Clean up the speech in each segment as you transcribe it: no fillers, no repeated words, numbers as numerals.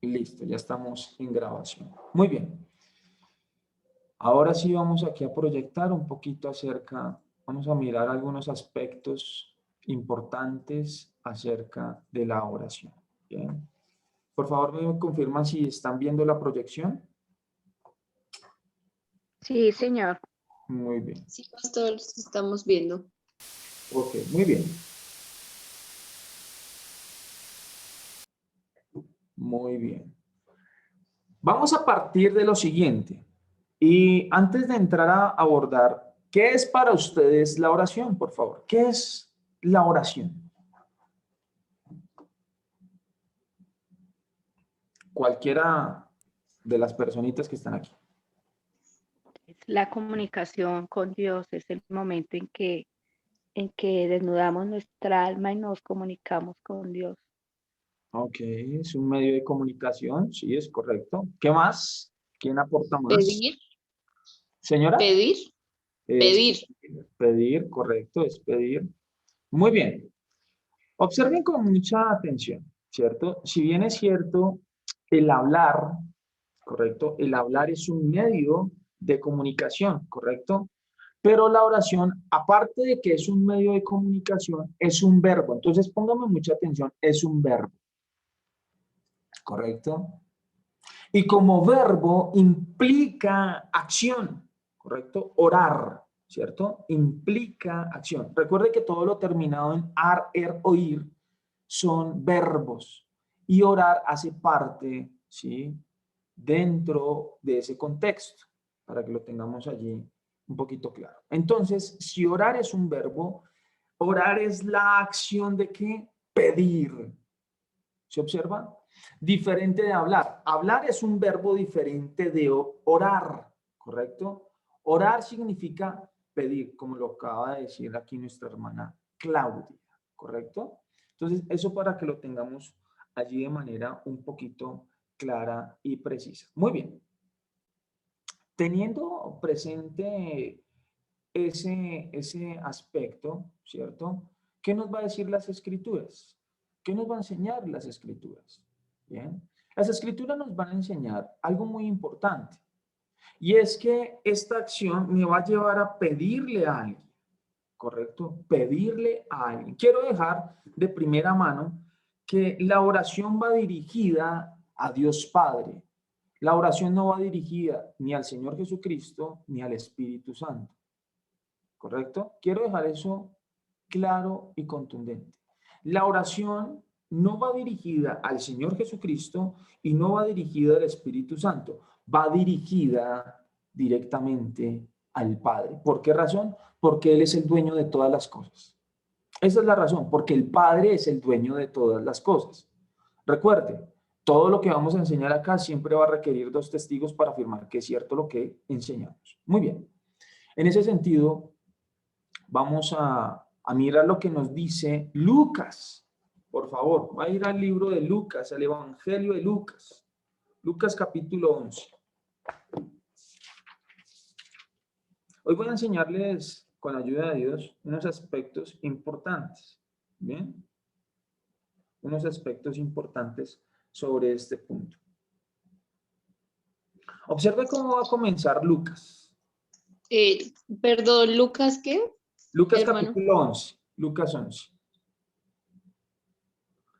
Listo, ya estamos en grabación. Muy bien. Ahora sí vamos aquí a proyectar un poquito acerca, vamos a mirar algunos aspectos importantes acerca de la oración. Bien. Por favor, me confirman si están viendo la proyección. Sí, señor. Muy bien. Sí, pastor, los estamos viendo. Ok, muy bien. Muy bien. Vamos a partir de lo siguiente. Y antes de entrar a abordar, ¿qué es para ustedes la oración, por favor? ¿Qué es la oración? Cualquiera de las personitas que están aquí. Es la comunicación con Dios, es el momento en que desnudamos nuestra alma y nos comunicamos con Dios. Ok, es un medio de comunicación, sí, es correcto. ¿Qué más? ¿Quién aporta más? Pedir, Señora, pedir, es pedir. pedir, correcto, es pedir. Muy bien. Observen con mucha atención, ¿cierto? Si bien es cierto, el hablar, ¿correcto? El hablar es un medio de comunicación, ¿correcto? Pero la oración, aparte de que es un medio de comunicación, es un verbo. Entonces, póngame mucha atención, es un verbo, ¿correcto? Y como verbo implica acción, ¿correcto? Orar, ¿cierto? Implica acción. Recuerde que todo lo terminado en ar, er, oír son verbos y orar hace parte, ¿sí? Dentro de ese contexto, para que lo tengamos allí un poquito claro. Entonces, si orar es un verbo, orar es la acción de ¿qué? Pedir. ¿Se observa? Diferente de hablar. Hablar es un verbo diferente de orar, ¿correcto? Orar significa pedir, como lo acaba de decir aquí nuestra hermana Claudia, ¿correcto? Entonces, eso para que lo tengamos allí de manera un poquito clara y precisa. Muy bien. Teniendo presente ese aspecto, ¿cierto? ¿Qué nos va a decir las escrituras? ¿Qué nos va a enseñar las escrituras? Bien. Las escrituras nos van a enseñar algo muy importante y es que esta acción me va a llevar a pedirle a alguien, ¿correcto? Pedirle a alguien. Quiero dejar de primera mano que la oración va dirigida a Dios Padre. La oración no va dirigida ni al Señor Jesucristo ni al Espíritu Santo. ¿Correcto? Quiero dejar eso claro y contundente. La oración no va dirigida al Señor Jesucristo y no va dirigida al Espíritu Santo, va dirigida directamente al Padre. ¿Por qué razón? Porque Él es el dueño de todas las cosas. Esa es la razón, porque el Padre es el dueño de todas las cosas. Recuerde, todo lo que vamos a enseñar acá siempre va a requerir dos testigos para afirmar que es cierto lo que enseñamos. Muy bien. En ese sentido, vamos a mirar lo que nos dice Lucas. Por favor, va a ir al libro de Lucas, al Evangelio de Lucas. Lucas capítulo 11. Hoy voy a enseñarles, con la ayuda de Dios, unos aspectos importantes. ¿Bien? Unos aspectos importantes sobre este punto. Observe cómo va a comenzar Lucas. Perdón, Lucas, ¿qué? Lucas Hermano. capítulo 11. Lucas 11.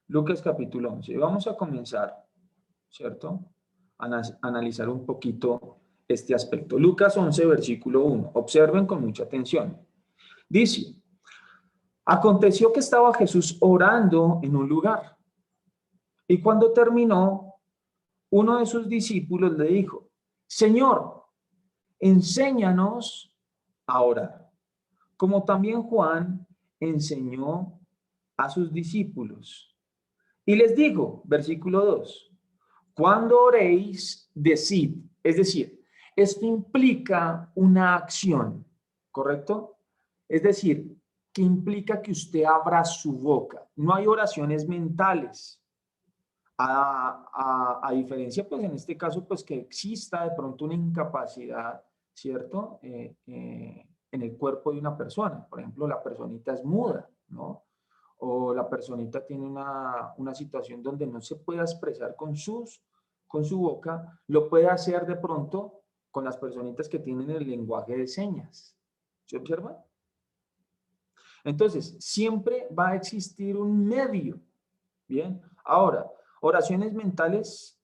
Lucas capítulo 11. Y vamos a comenzar, ¿cierto? Analizar un poquito este aspecto. Lucas 11, versículo 1. Observen con mucha atención. Dice, aconteció que estaba Jesús orando en un lugar. Y cuando terminó, uno de sus discípulos le dijo, Señor, enséñanos a orar, como también Juan enseñó a sus discípulos. Y les digo, versículo 2, cuando oréis, decid, es decir, esto implica una acción, ¿correcto? Es decir, que implica que usted abra su boca. No hay oraciones mentales. A diferencia, pues en este caso, pues que exista de pronto una incapacidad, ¿cierto? En el cuerpo de una persona. Por ejemplo, la personita es muda, ¿no? O la personita tiene una situación donde no se pueda expresar con sus con su boca, lo puede hacer de pronto con las personitas que tienen el lenguaje de señas. ¿Se observa? Entonces, siempre va a existir un medio. Bien, ahora, oraciones mentales,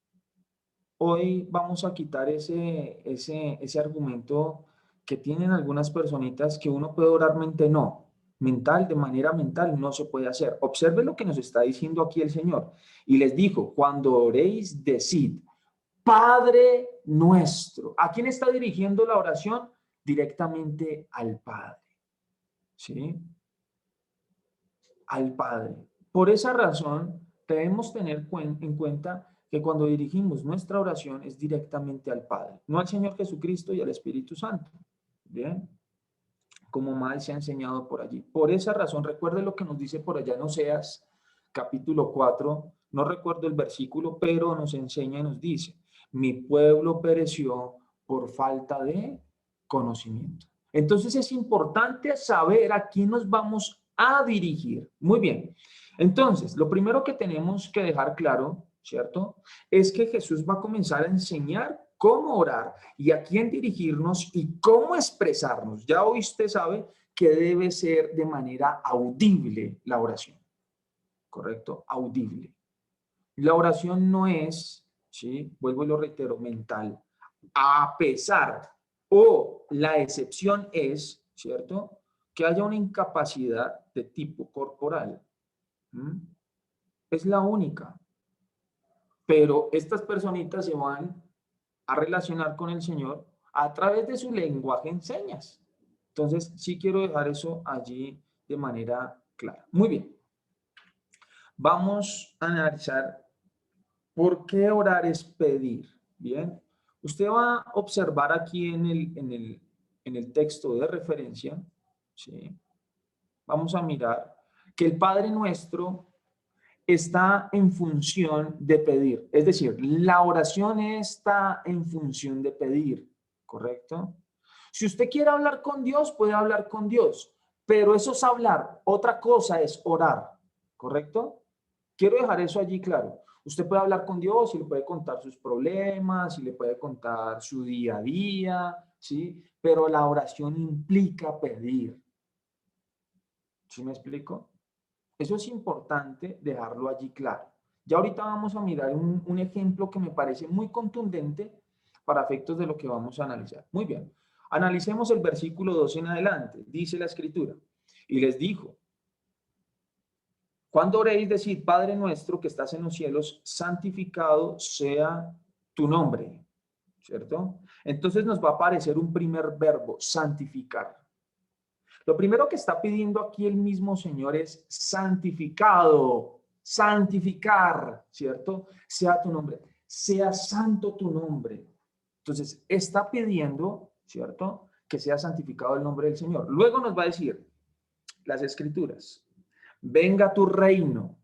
hoy vamos a quitar ese argumento que tienen algunas personitas que uno puede orar mental, de manera mental no se puede hacer. Observe lo que nos está diciendo aquí el Señor. Y les dijo, cuando oréis, decid, Padre nuestro. ¿A quién está dirigiendo la oración? Directamente al Padre. ¿Sí? Al Padre. Por esa razón, debemos tener en cuenta que cuando dirigimos nuestra oración es directamente al Padre, no al Señor Jesucristo y al Espíritu Santo. Bien, como mal se ha enseñado por allí. Por esa razón, recuerde lo que nos dice por allá en Oseas, capítulo 4, no recuerdo el versículo, pero nos enseña y nos dice, mi pueblo pereció por falta de conocimiento. Entonces es importante saber a quién nos vamos a dirigir. Muy bien. Entonces, lo primero que tenemos que dejar claro, ¿cierto? Es que Jesús va a comenzar a enseñar cómo orar y a quién dirigirnos y cómo expresarnos. Ya hoy usted sabe que debe ser de manera audible la oración. ¿Correcto? Audible. La oración no es, ¿sí? Vuelvo y lo reitero, mental. A pesar o la excepción es, ¿cierto? Que haya una incapacidad de tipo corporal. ¿Mm? Es la única. Pero estas personitas se van a relacionar con el Señor a través de su lenguaje en señas. Entonces, sí quiero dejar eso allí de manera clara. Muy bien. Vamos a analizar por qué orar es pedir. Bien. Usted va a observar aquí en el texto de referencia, ¿sí? Vamos a mirar que el Padre Nuestro está en función de pedir. Es decir, la oración está en función de pedir, ¿correcto? Si usted quiere hablar con Dios, puede hablar con Dios, pero eso es hablar. Otra cosa es orar, ¿correcto? Quiero dejar eso allí claro. Usted puede hablar con Dios y le puede contar sus problemas y le puede contar su día a día, ¿sí? Pero la oración implica pedir. ¿Sí me explico? Eso es importante dejarlo allí claro. Ya ahorita vamos a mirar un ejemplo que me parece muy contundente para efectos de lo que vamos a analizar. Muy bien. Analicemos el versículo 2 en adelante. Dice la Escritura. Y les dijo, cuando oréis, decid, Padre nuestro que estás en los cielos, santificado sea tu nombre. ¿Cierto? Entonces nos va a aparecer un primer verbo, santificar. Lo primero que está pidiendo aquí el mismo Señor es santificado, santificar, ¿cierto? Sea tu nombre, sea santo tu nombre. Entonces, está pidiendo, ¿cierto? Que sea santificado el nombre del Señor. Luego nos va a decir las Escrituras, venga tu reino.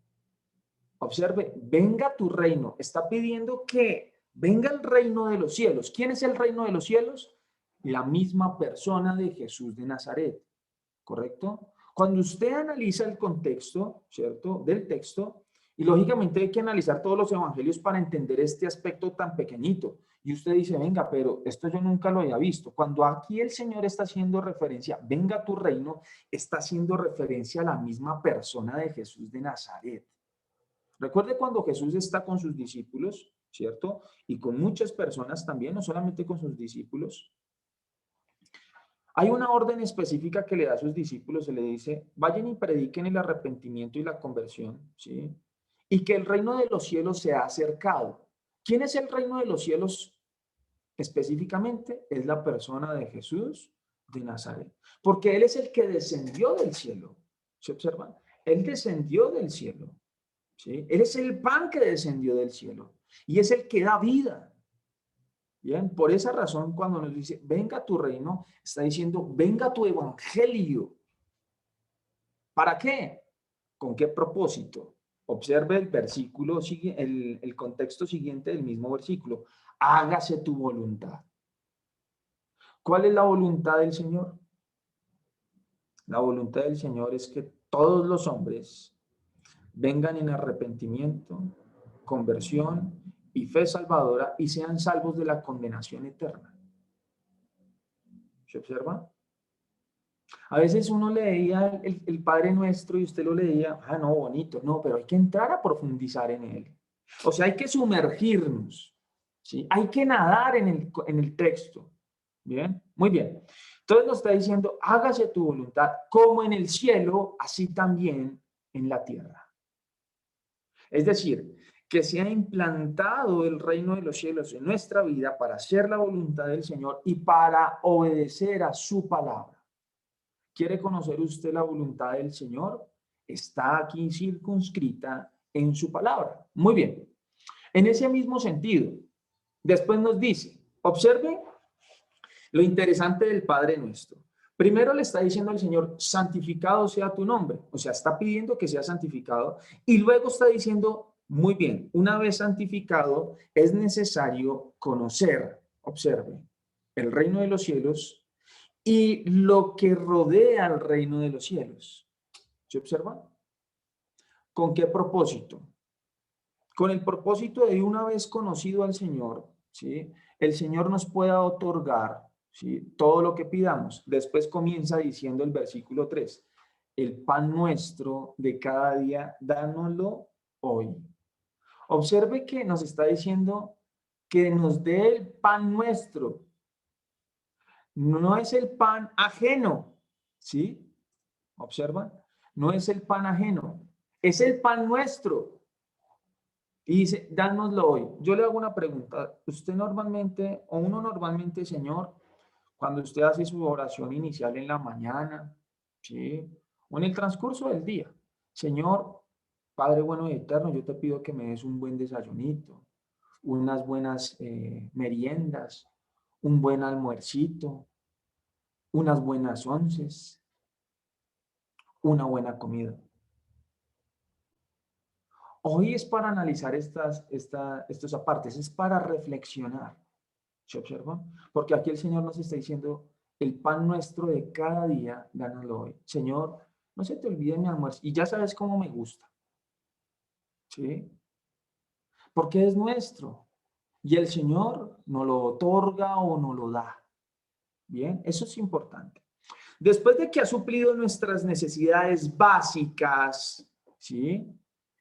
Observe, venga tu reino. Está pidiendo que venga el reino de los cielos. ¿Quién es el reino de los cielos? La misma persona de Jesús de Nazaret. ¿Correcto? Cuando usted analiza el contexto, ¿cierto? Del texto, y lógicamente hay que analizar todos los evangelios para entender este aspecto tan pequeñito. Y usted dice, venga, pero esto yo nunca lo había visto. Cuando aquí el Señor está haciendo referencia, venga tu reino, está haciendo referencia a la misma persona de Jesús de Nazaret. Recuerde cuando Jesús está con sus discípulos, ¿cierto? Y con muchas personas también, no solamente con sus discípulos. Hay una orden específica que le da a sus discípulos, se le dice, vayan y prediquen el arrepentimiento y la conversión, ¿sí? Y que el reino de los cielos se ha acercado. ¿Quién es el reino de los cielos específicamente? Es la persona de Jesús de Nazaret, porque Él es el que descendió del cielo. ¿Se observan? Él descendió del cielo, ¿sí? Él es el pan que descendió del cielo y es el que da vida. Bien, por esa razón cuando nos dice, venga tu reino, está diciendo, venga tu evangelio. ¿Para qué? ¿Con qué propósito? Observe el versículo, el contexto siguiente del mismo versículo. Hágase tu voluntad. ¿Cuál es la voluntad del Señor? La voluntad del Señor es que todos los hombres vengan en arrepentimiento, conversión y fe salvadora y sean salvos de la condenación eterna. ¿Se observa? A veces uno leía el Padre Nuestro y usted lo leía, ah, no, bonito, no, pero hay que entrar a profundizar en él. O sea, hay que sumergirnos, ¿sí? Hay que nadar en el texto. ¿Bien? Muy bien. Entonces nos está diciendo, hágase tu voluntad como en el cielo, así también en la tierra. Es decir, que se ha implantado el reino de los cielos en nuestra vida para hacer la voluntad del Señor y para obedecer a su palabra. ¿Quiere conocer usted la voluntad del Señor? Está aquí circunscrita en su palabra. Muy bien. En ese mismo sentido, después nos dice, observe lo interesante del Padre Nuestro. Primero le está diciendo al Señor, santificado sea tu nombre. O sea, está pidiendo que sea santificado. Y luego está diciendo, muy bien, una vez santificado, es necesario conocer, observe, el reino de los cielos y lo que rodea al reino de los cielos. ¿Se observa? ¿Con qué propósito? Con el propósito de una vez conocido al Señor, ¿sí? El Señor nos pueda otorgar, ¿sí?, todo lo que pidamos. Después comienza diciendo el versículo 3, el pan nuestro de cada día, dánoslo hoy. Observe que nos está diciendo que nos dé el pan nuestro. No es el pan ajeno, ¿sí? ¿Observan? No es el pan ajeno, es el pan nuestro. Y dice, dánoslo hoy. Yo le hago una pregunta. Usted normalmente, o uno normalmente, Señor, cuando usted hace su oración inicial en la mañana, ¿sí?, o en el transcurso del día, Señor, Padre bueno y eterno, yo te pido que me des un buen desayunito, unas buenas meriendas, un buen almuercito, unas buenas onces, una buena comida. Hoy es para analizar estos apartes, es para reflexionar. ¿Se observa? Porque aquí el Señor nos está diciendo, el pan nuestro de cada día, dánoslo hoy. Señor, no se te olvide mi almuerzo. Y ya sabes cómo me gusta. ¿Sí? Porque es nuestro. Y el Señor nos lo otorga o nos lo da. Bien, eso es importante. Después de que ha suplido nuestras necesidades básicas, ¿sí?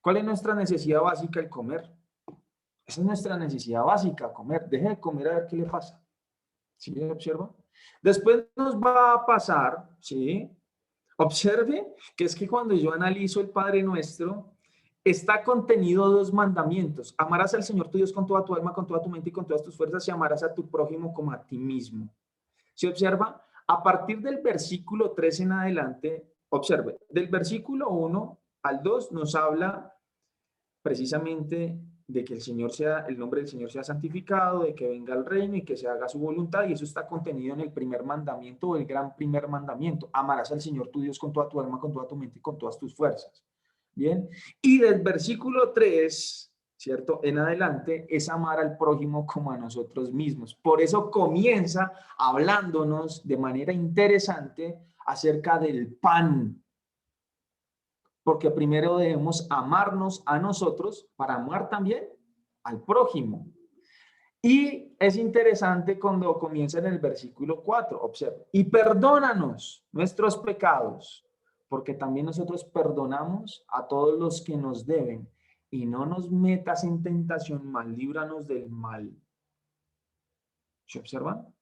¿Cuál es nuestra necesidad básica? El comer. Esa es nuestra necesidad básica, comer. Deje de comer a ver qué le pasa. ¿Sí? ¿Observa? Después nos va a pasar, ¿sí? Observe que es que cuando yo analizo el Padre Nuestro, está contenido dos mandamientos. Amarás al Señor tu Dios con toda tu alma, con toda tu mente y con todas tus fuerzas y amarás a tu prójimo como a ti mismo. ¿Se observa? A partir del versículo 3 en adelante, observe, del versículo 1 al 2 nos habla precisamente de que el nombre del Señor sea santificado, de que venga el reino y que se haga su voluntad, y eso está contenido en el primer mandamiento o el gran primer mandamiento. Amarás al Señor tu Dios con toda tu alma, con toda tu mente y con todas tus fuerzas. Bien, y del versículo 3, ¿cierto?, en adelante es amar al prójimo como a nosotros mismos. Por eso comienza hablándonos de manera interesante acerca del pan. Porque primero debemos amarnos a nosotros para amar también al prójimo. Y es interesante cuando comienza en el versículo 4, observa, y perdónanos nuestros pecados, porque también nosotros perdonamos a todos los que nos deben, y no nos metas en tentación, mas líbranos del mal. ¿Se observan?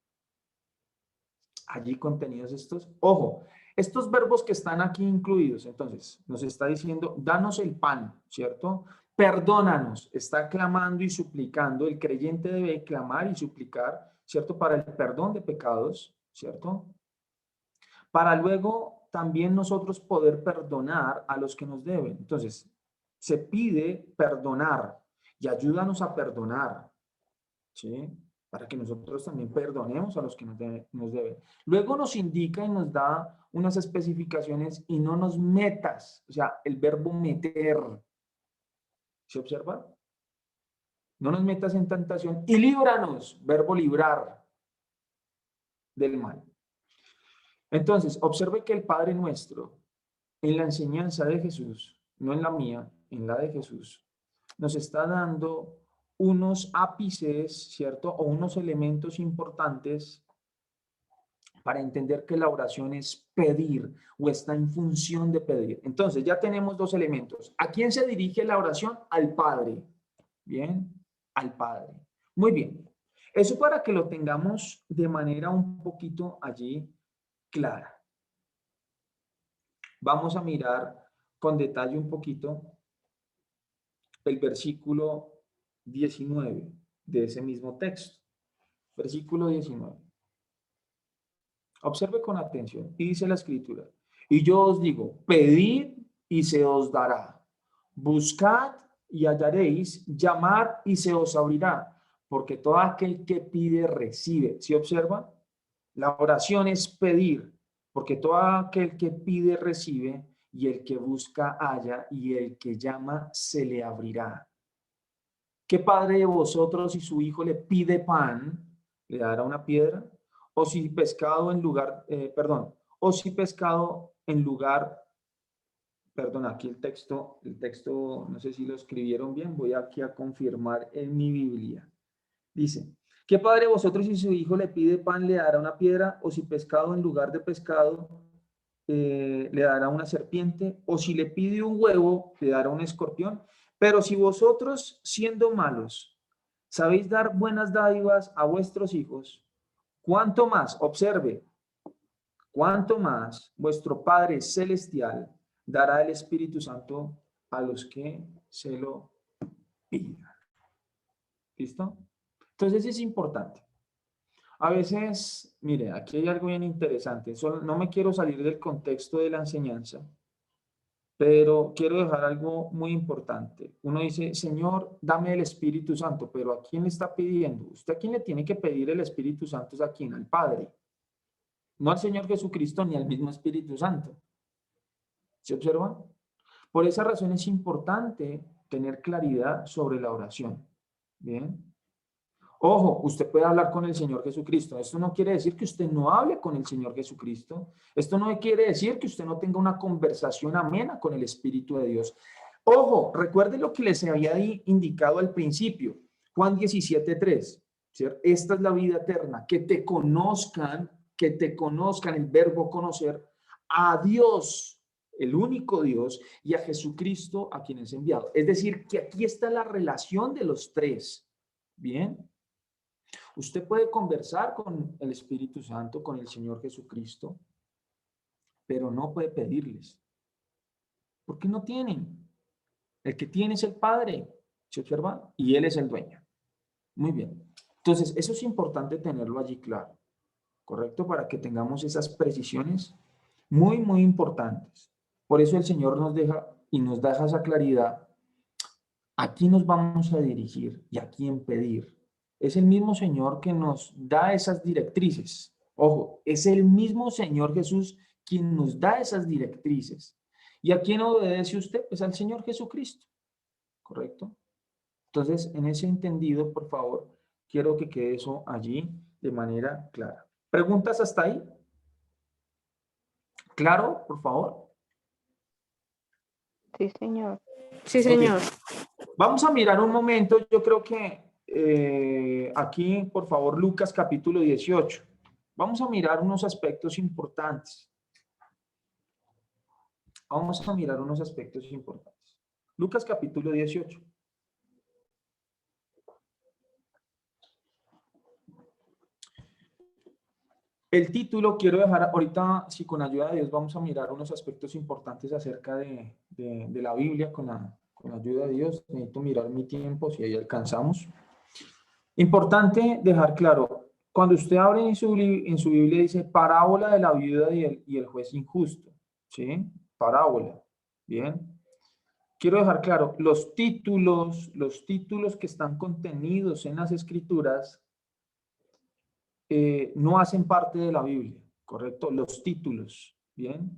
Allí contenidos estos. Ojo, estos verbos que están aquí incluidos, entonces, nos está diciendo, danos el pan, ¿cierto? Perdónanos, está clamando y suplicando. El creyente debe clamar y suplicar, ¿cierto?, para el perdón de pecados, ¿cierto? Para luego también nosotros poder perdonar a los que nos deben. Entonces, se pide perdonar y ayúdanos a perdonar, ¿sí?, para que nosotros también perdonemos a los que nos deben. Luego nos indica y nos da unas especificaciones y no nos metas, o sea, el verbo meter. ¿Se observa? No nos metas en tentación y líbranos, verbo librar, del mal. Entonces, observe que el Padre Nuestro, en la enseñanza de Jesús, no en la mía, en la de Jesús, nos está dando unos ápices, ¿cierto? O unos elementos importantes para entender que la oración es pedir o está en función de pedir. Entonces, ya tenemos dos elementos. ¿A quién se dirige la oración? Al Padre. Bien, al Padre. Muy bien. Eso para que lo tengamos de manera un poquito allí clara. Vamos a mirar con detalle un poquito el versículo 19 de ese mismo texto. Versículo 19. Observe con atención. Y dice la escritura: y yo os digo, pedid y se os dará. Buscad y hallaréis, llamad y se os abrirá. Porque todo aquel que pide, recibe. ¿Sí observa? La oración es pedir. Porque todo aquel que pide, recibe. Y el que busca, halla. Y el que llama, se le abrirá. ¿Qué padre de vosotros, si su hijo le pide pan, le dará una piedra? O si pescado en lugar, o si pescado en lugar, perdón, aquí el texto, no sé si lo escribieron bien, voy aquí a confirmar en mi Biblia. Dice, ¿qué padre de vosotros, si su hijo le pide pan, le dará una piedra? O si pescado en lugar de pescado, le dará una serpiente? O si le pide un huevo, le dará un escorpión. Pero si vosotros, siendo malos, sabéis dar buenas dádivas a vuestros hijos, ¿cuánto más? Observe, ¿cuánto más vuestro Padre Celestial dará el Espíritu Santo a los que se lo pidan? ¿Listo? Entonces es importante. A veces, mire, aquí hay algo bien interesante. No me quiero salir del contexto de la enseñanza, pero quiero dejar algo muy importante. Uno dice, Señor, dame el Espíritu Santo, pero ¿a quién le está pidiendo? ¿Usted a quién le tiene que pedir el Espíritu Santo? ¿Es a quién? Al Padre. No al Señor Jesucristo ni al mismo Espíritu Santo. ¿Se observa? Por esa razón es importante tener claridad sobre la oración. Bien. Ojo, usted puede hablar con el Señor Jesucristo. Esto no quiere decir que usted no hable con el Señor Jesucristo. Esto no quiere decir que usted no tenga una conversación amena con el Espíritu de Dios. Ojo, recuerde lo que les había indicado al principio. Juan 17:3. ¿Cierto? Esta es la vida eterna, que te conozcan, el verbo conocer, a Dios, el único Dios, y a Jesucristo, a quien es enviado. Es decir, que aquí está la relación de los tres. Bien. Usted puede conversar con el Espíritu Santo, con el Señor Jesucristo, pero no puede pedirles. Porque no tienen. El que tiene es el Padre, ¿se observa? Y Él es el dueño. Muy bien. Entonces, eso es importante tenerlo allí claro, ¿correcto? Para que tengamos esas precisiones muy, muy importantes. Por eso el Señor nos deja y nos deja esa claridad. ¿A quién nos vamos a dirigir y a quién pedir? Es el mismo Señor que nos da esas directrices. Ojo, es el mismo Señor Jesús quien nos da esas directrices. ¿Y a quién obedece usted? Pues al Señor Jesucristo, ¿correcto? Entonces, en ese entendido, por favor, quiero que quede eso allí de manera clara. ¿Preguntas hasta ahí? ¿Claro, por favor? Sí, señor. Sí, señor. Vamos a mirar un momento, yo creo que aquí, por favor, Lucas capítulo 18. Vamos a mirar unos aspectos importantes. Vamos a mirar unos aspectos importantes. Lucas capítulo 18. El título quiero dejar ahorita, si con ayuda de Dios vamos a mirar unos aspectos importantes acerca de la Biblia con la ayuda de Dios. Necesito mirar mi tiempo, si ahí alcanzamos. Importante dejar claro, cuando usted abre en su Biblia dice parábola de la viuda y el juez injusto, ¿sí? Parábola, ¿bien? Quiero dejar claro, los títulos que están contenidos en las Escrituras no hacen parte de la Biblia, ¿correcto? Los títulos, ¿bien?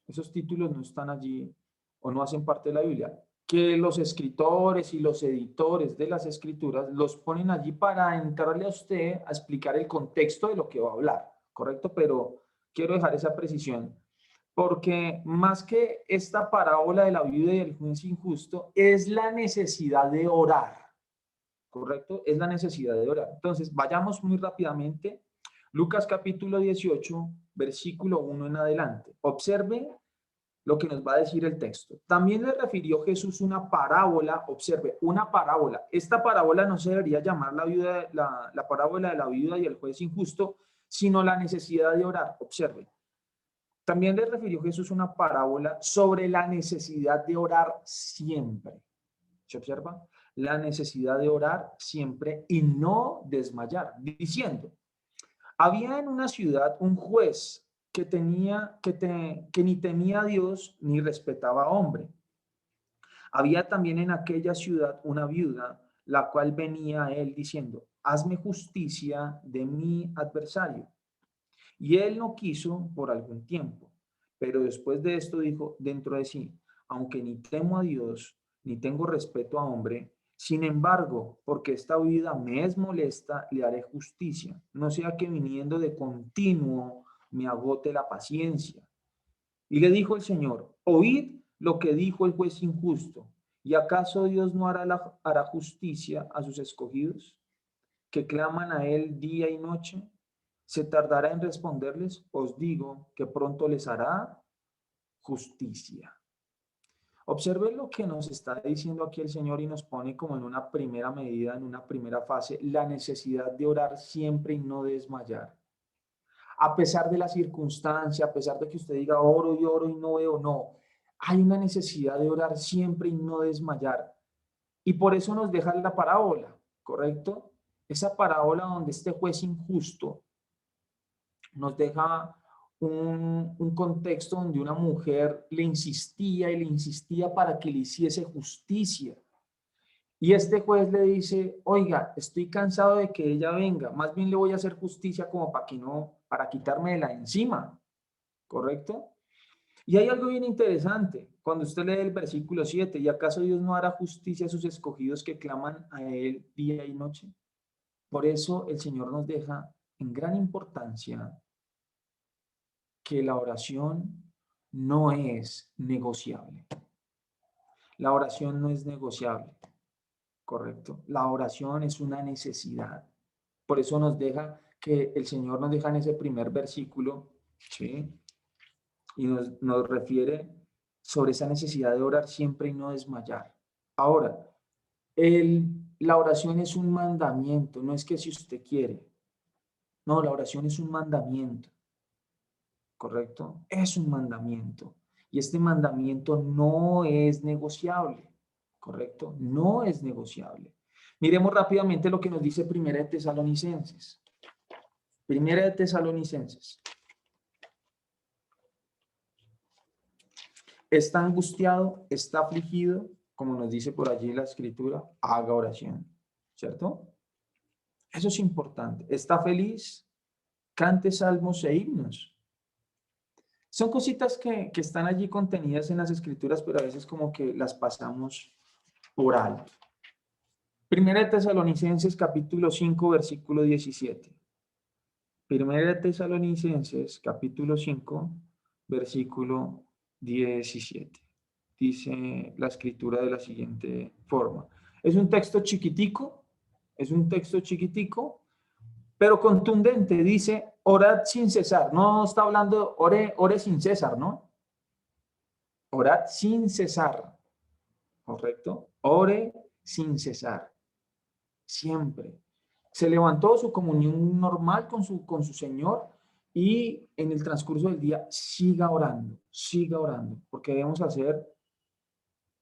Esos títulos no están allí o no hacen parte de la Biblia. Que los escritores y los editores de las Escrituras los ponen allí para entrarle a usted a explicar el contexto de lo que va a hablar, ¿correcto? Pero quiero dejar esa precisión, porque más que esta parábola de la viuda y el juez injusto, es la necesidad de orar. ¿correcto? Es la necesidad de orar. Entonces, vayamos muy rápidamente. Lucas capítulo 18, versículo 1 en adelante. Observe lo que nos va a decir el texto. También le refirió Jesús una parábola, observe, una parábola. Esta parábola no se debería llamar la parábola de la viuda y el juez injusto, sino la necesidad de orar. Observe. También le refirió Jesús una parábola sobre la necesidad de orar siempre. ¿Se observa? La necesidad de orar siempre y no desmayar, diciendo, había en una ciudad un juez que ni temía a Dios ni respetaba a hombre. Había también en aquella ciudad una viuda, la cual venía a él diciendo, hazme justicia de mi adversario. Y él no quiso por algún tiempo, pero después de esto dijo dentro de sí, aunque ni temo a Dios, ni tengo respeto a hombre, sin embargo, porque esta vida me es molesta, le haré justicia, no sea que viniendo de continuo me agote la paciencia. Y le dijo el Señor, oíd lo que dijo el juez injusto, ¿y acaso Dios no hará justicia a sus escogidos, que claman a él día y noche? ¿Se tardará en responderles? Os digo que pronto les hará justicia. Observen lo que nos está diciendo aquí el Señor y nos pone como en una primera medida, en una primera fase, la necesidad de orar siempre y no desmayar. A pesar de la circunstancia, a pesar de que usted diga oro y no veo, no. Hay una necesidad de orar siempre y no desmayar. Y por eso nos deja la parábola, ¿correcto? Esa parábola donde este juez injusto nos deja un contexto donde una mujer le insistía para que le hiciese justicia. Y este juez le dice, oiga, estoy cansado de que ella venga, más bien le voy a hacer justicia como para quitarme de la encima, ¿correcto? Y hay algo bien interesante, cuando usted lee el versículo 7, ¿y acaso Dios no hará justicia a sus escogidos que claman a él día y noche? Por eso el Señor nos deja en gran importancia que la oración no es negociable. La oración no es negociable, ¿correcto? La oración es una necesidad. Por eso nos deja que el Señor nos deja en ese primer versículo, ¿sí? Y nos refiere sobre esa necesidad de orar siempre y no desmayar. Ahora, la oración es un mandamiento, no es que si usted quiere. No, la oración es un mandamiento. ¿Correcto? Es un mandamiento. Y este mandamiento no es negociable. ¿Correcto? No es negociable. Miremos rápidamente lo que nos dice Primera de Tesalonicenses. Primera de Tesalonicenses. Está angustiado, está afligido, como nos dice por allí la escritura, haga oración. ¿Cierto? Eso es importante. Está feliz, cante salmos e himnos. Son cositas que están allí contenidas en las escrituras, pero a veces como que las pasamos por alto. Primera de Tesalonicenses capítulo 5, versículo 17. Primera de Tesalonicenses capítulo 5, versículo 17. Dice la escritura de la siguiente forma. Es un texto chiquitico, pero contundente. Dice, orad sin cesar. No está hablando, ore sin cesar, ¿no? Orad sin cesar. ¿Correcto? Ore sin cesar. Siempre. Se levantó su comunión normal con su Señor y en el transcurso del día siga orando, porque debemos hacer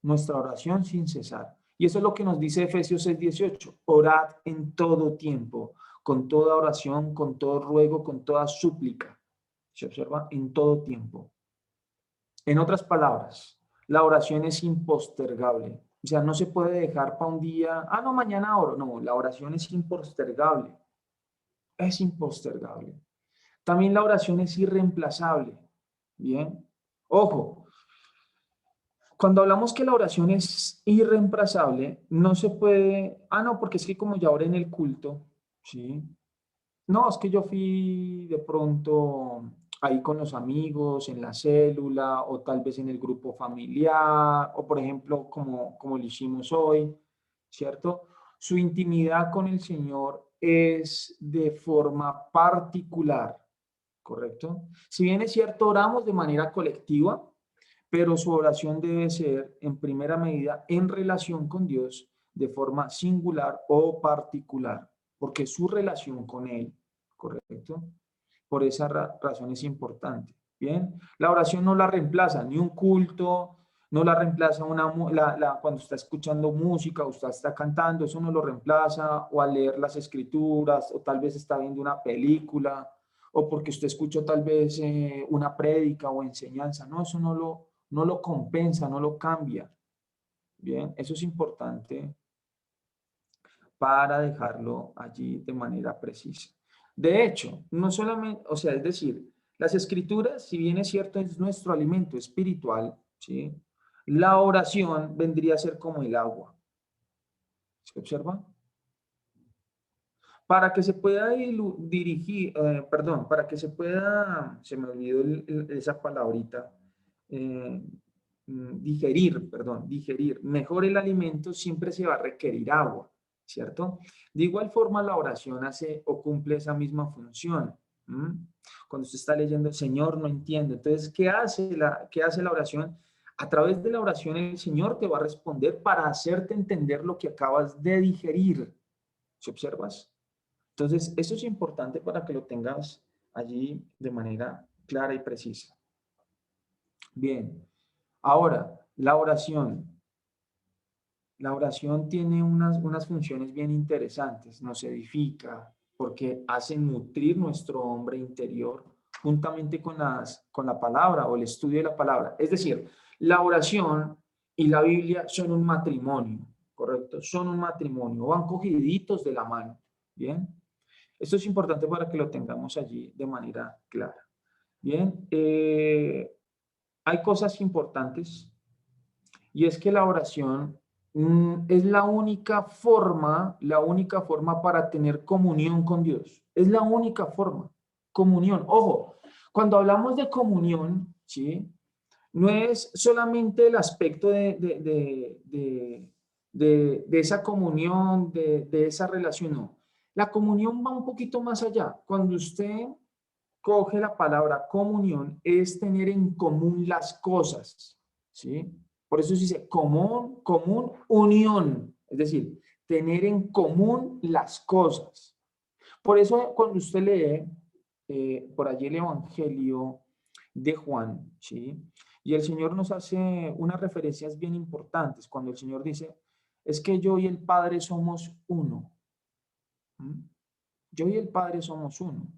nuestra oración sin cesar. Y eso es lo que nos dice Efesios 6:18. Orad en todo tiempo, con toda oración, con todo ruego, con toda súplica. ¿Se observa? En todo tiempo. En otras palabras, la oración es impostergable. O sea, no se puede dejar para un día, no, mañana oro. No, la oración es impostergable. Es impostergable. También la oración es irreemplazable. Bien. Ojo, cuando hablamos que la oración es irreemplazable, no se puede, no, porque es que como ya oré en el culto, ¿sí? No, es que yo fui de pronto ahí con los amigos, en la célula, o tal vez en el grupo familiar, o por ejemplo, como lo hicimos hoy, ¿cierto? Su intimidad con el Señor es de forma particular, ¿correcto? Si bien es cierto, oramos de manera colectiva, pero su oración debe ser en primera medida en relación con Dios de forma singular o particular, porque su relación con Él, ¿correcto? Por esa razón es importante. Bien, la oración no la reemplaza ni un culto, no la reemplaza cuando está escuchando música o usted está cantando, eso no lo reemplaza, o al leer las escrituras, o tal vez está viendo una película, o porque usted escuchó tal vez una prédica o enseñanza. No, eso no lo compensa, no lo cambia. Bien, eso es importante para dejarlo allí de manera precisa. De hecho, no solamente, o sea, es decir, las escrituras, si bien es cierto, es nuestro alimento espiritual, ¿sí? La oración vendría a ser como el agua. ¿Se observa? Para que se pueda dirigir, perdón, para que se pueda, se me olvidó esa palabrita, digerir mejor el alimento, siempre se va a requerir agua, ¿cierto? De igual forma, la oración hace o cumple esa misma función. Cuando usted está leyendo, Señor, no entiendo. Entonces, qué hace la oración? A través de la oración, el Señor te va a responder para hacerte entender lo que acabas de digerir. ¿Se observas? Entonces, eso es importante para que lo tengas allí de manera clara y precisa. Bien, ahora, la oración. La oración tiene unas funciones bien interesantes. Nos edifica porque hace nutrir nuestro hombre interior juntamente con la palabra o el estudio de la palabra. Es decir, la oración y la Biblia son un matrimonio, ¿correcto? Son un matrimonio, van cogiditos de la mano, ¿bien? Esto es importante para que lo tengamos allí de manera clara. Bien, hay cosas importantes y es que la oración es la única forma para tener comunión con Dios. Es la única forma, comunión. Ojo, cuando hablamos de comunión, ¿sí? No es solamente el aspecto de esa comunión, de esa relación, no. La comunión va un poquito más allá. Cuando usted coge la palabra comunión, es tener en común las cosas, ¿sí? Por eso se dice común, unión. Es decir, tener en común las cosas. Por eso cuando usted lee por allí el Evangelio de Juan, ¿sí? Y el Señor nos hace unas referencias bien importantes cuando el Señor dice, es que yo y el Padre somos uno. Yo y el Padre somos uno.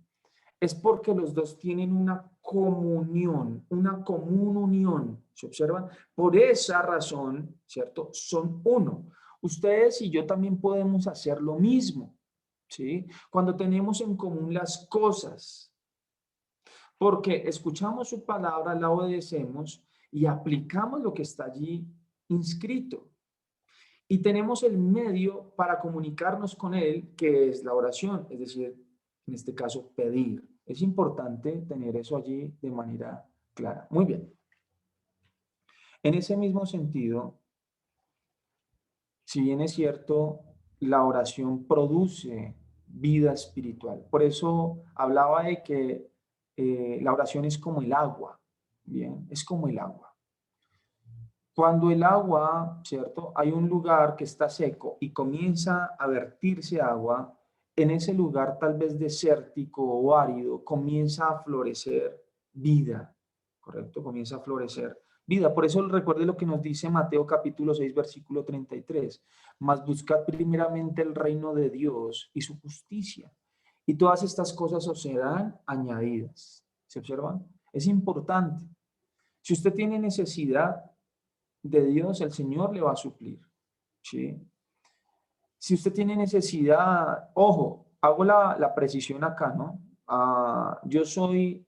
Es porque los dos tienen una comunión, una común unión. ¿Se observan? Por esa razón, ¿cierto? Son uno. Ustedes y yo también podemos hacer lo mismo, ¿sí? Cuando tenemos en común las cosas, porque escuchamos su palabra, la obedecemos y aplicamos lo que está allí inscrito. Y tenemos el medio para comunicarnos con Él, que es la oración, es decir, en este caso, pedir. Es importante tener eso allí de manera clara. Muy bien. En ese mismo sentido, si bien es cierto, la oración produce vida espiritual. Por eso hablaba de que la oración es como el agua. Bien, es como el agua. Cuando el agua, ¿cierto? Hay un lugar que está seco y comienza a vertirse agua, en ese lugar tal vez desértico o árido, comienza a florecer vida, ¿correcto? Comienza a florecer vida. Por eso recuerde lo que nos dice Mateo capítulo 6, versículo 33. Mas buscad primeramente el reino de Dios y su justicia, y todas estas cosas os serán añadidas. ¿Se observan? Es importante. Si usted tiene necesidad de Dios, el Señor le va a suplir, ¿sí? Si usted tiene necesidad, ojo, hago la precisión acá, ¿no? Yo soy,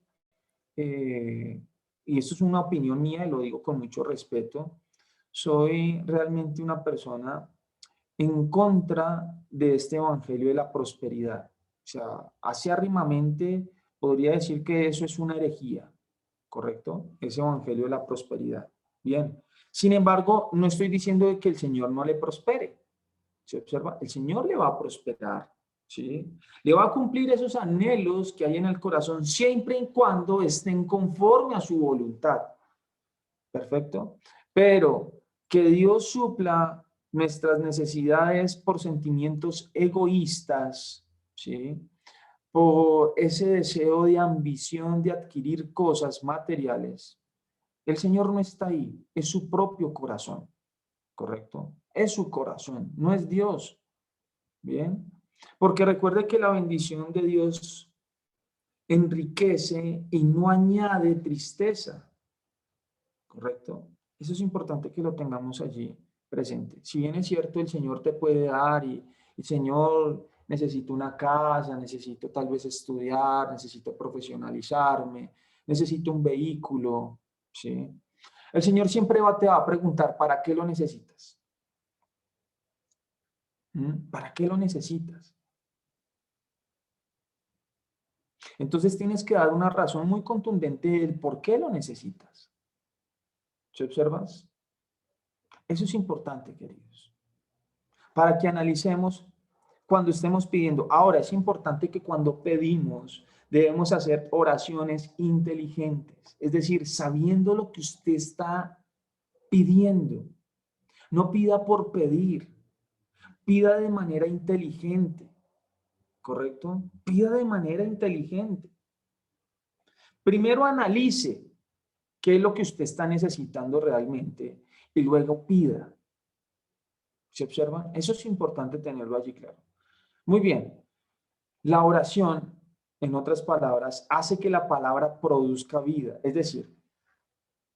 y esto es una opinión mía y lo digo con mucho respeto, soy realmente una persona en contra de este evangelio de la prosperidad. O sea, acérrimamente podría decir que eso es una herejía, ¿correcto? Ese evangelio de la prosperidad. Bien. Sin embargo, no estoy diciendo de que el Señor no le prospere. ¿Se observa? El Señor le va a prosperar, ¿sí? Le va a cumplir esos anhelos que hay en el corazón siempre y cuando estén conforme a su voluntad. Perfecto. Pero que Dios supla nuestras necesidades por sentimientos egoístas, ¿sí? Por ese deseo de ambición de adquirir cosas materiales. El Señor no está ahí, es su propio corazón, ¿correcto? Es su corazón, no es Dios. Bien, porque recuerde que la bendición de Dios enriquece y no añade tristeza, ¿correcto? Eso es importante que lo tengamos allí presente. Si bien es cierto, el Señor te puede dar y el Señor, necesito una casa, necesito tal vez estudiar, necesito profesionalizarme, necesito un vehículo, ¿sí? El Señor siempre te va a preguntar, ¿para qué lo necesitas? ¿Para qué lo necesitas? Entonces tienes que dar una razón muy contundente del por qué lo necesitas. ¿Se observas? Eso es importante, queridos. Para que analicemos cuando estemos pidiendo. Ahora, es importante que cuando pedimos debemos hacer oraciones inteligentes. Es decir, sabiendo lo que usted está pidiendo. No pida por pedir. Pida de manera inteligente. ¿Correcto? Pida de manera inteligente. Primero analice qué es lo que usted está necesitando realmente y luego pida. ¿Se observa? Eso es importante tenerlo allí claro. Muy bien. La oración, en otras palabras, hace que la palabra produzca vida. Es decir,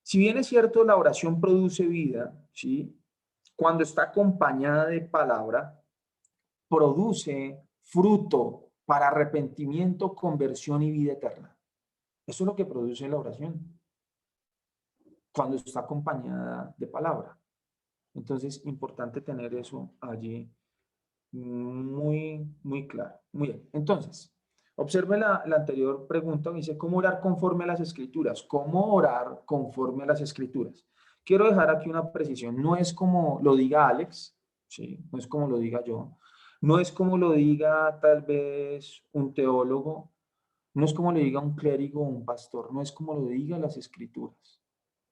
si bien es cierto, la oración produce vida, ¿sí? Cuando está acompañada de palabra, produce fruto para arrepentimiento, conversión y vida eterna. Eso es lo que produce la oración, cuando está acompañada de palabra. Entonces, importante tener eso allí muy claro. Muy bien. Entonces, observe la anterior pregunta. Dice, ¿cómo orar conforme a las Escrituras? ¿Cómo orar conforme a las Escrituras? Quiero dejar aquí una precisión. No es como lo diga Alex, ¿sí? No es como lo diga yo. No es como lo diga tal vez un teólogo. No es como lo diga un clérigo o un pastor. No es como lo diga las Escrituras.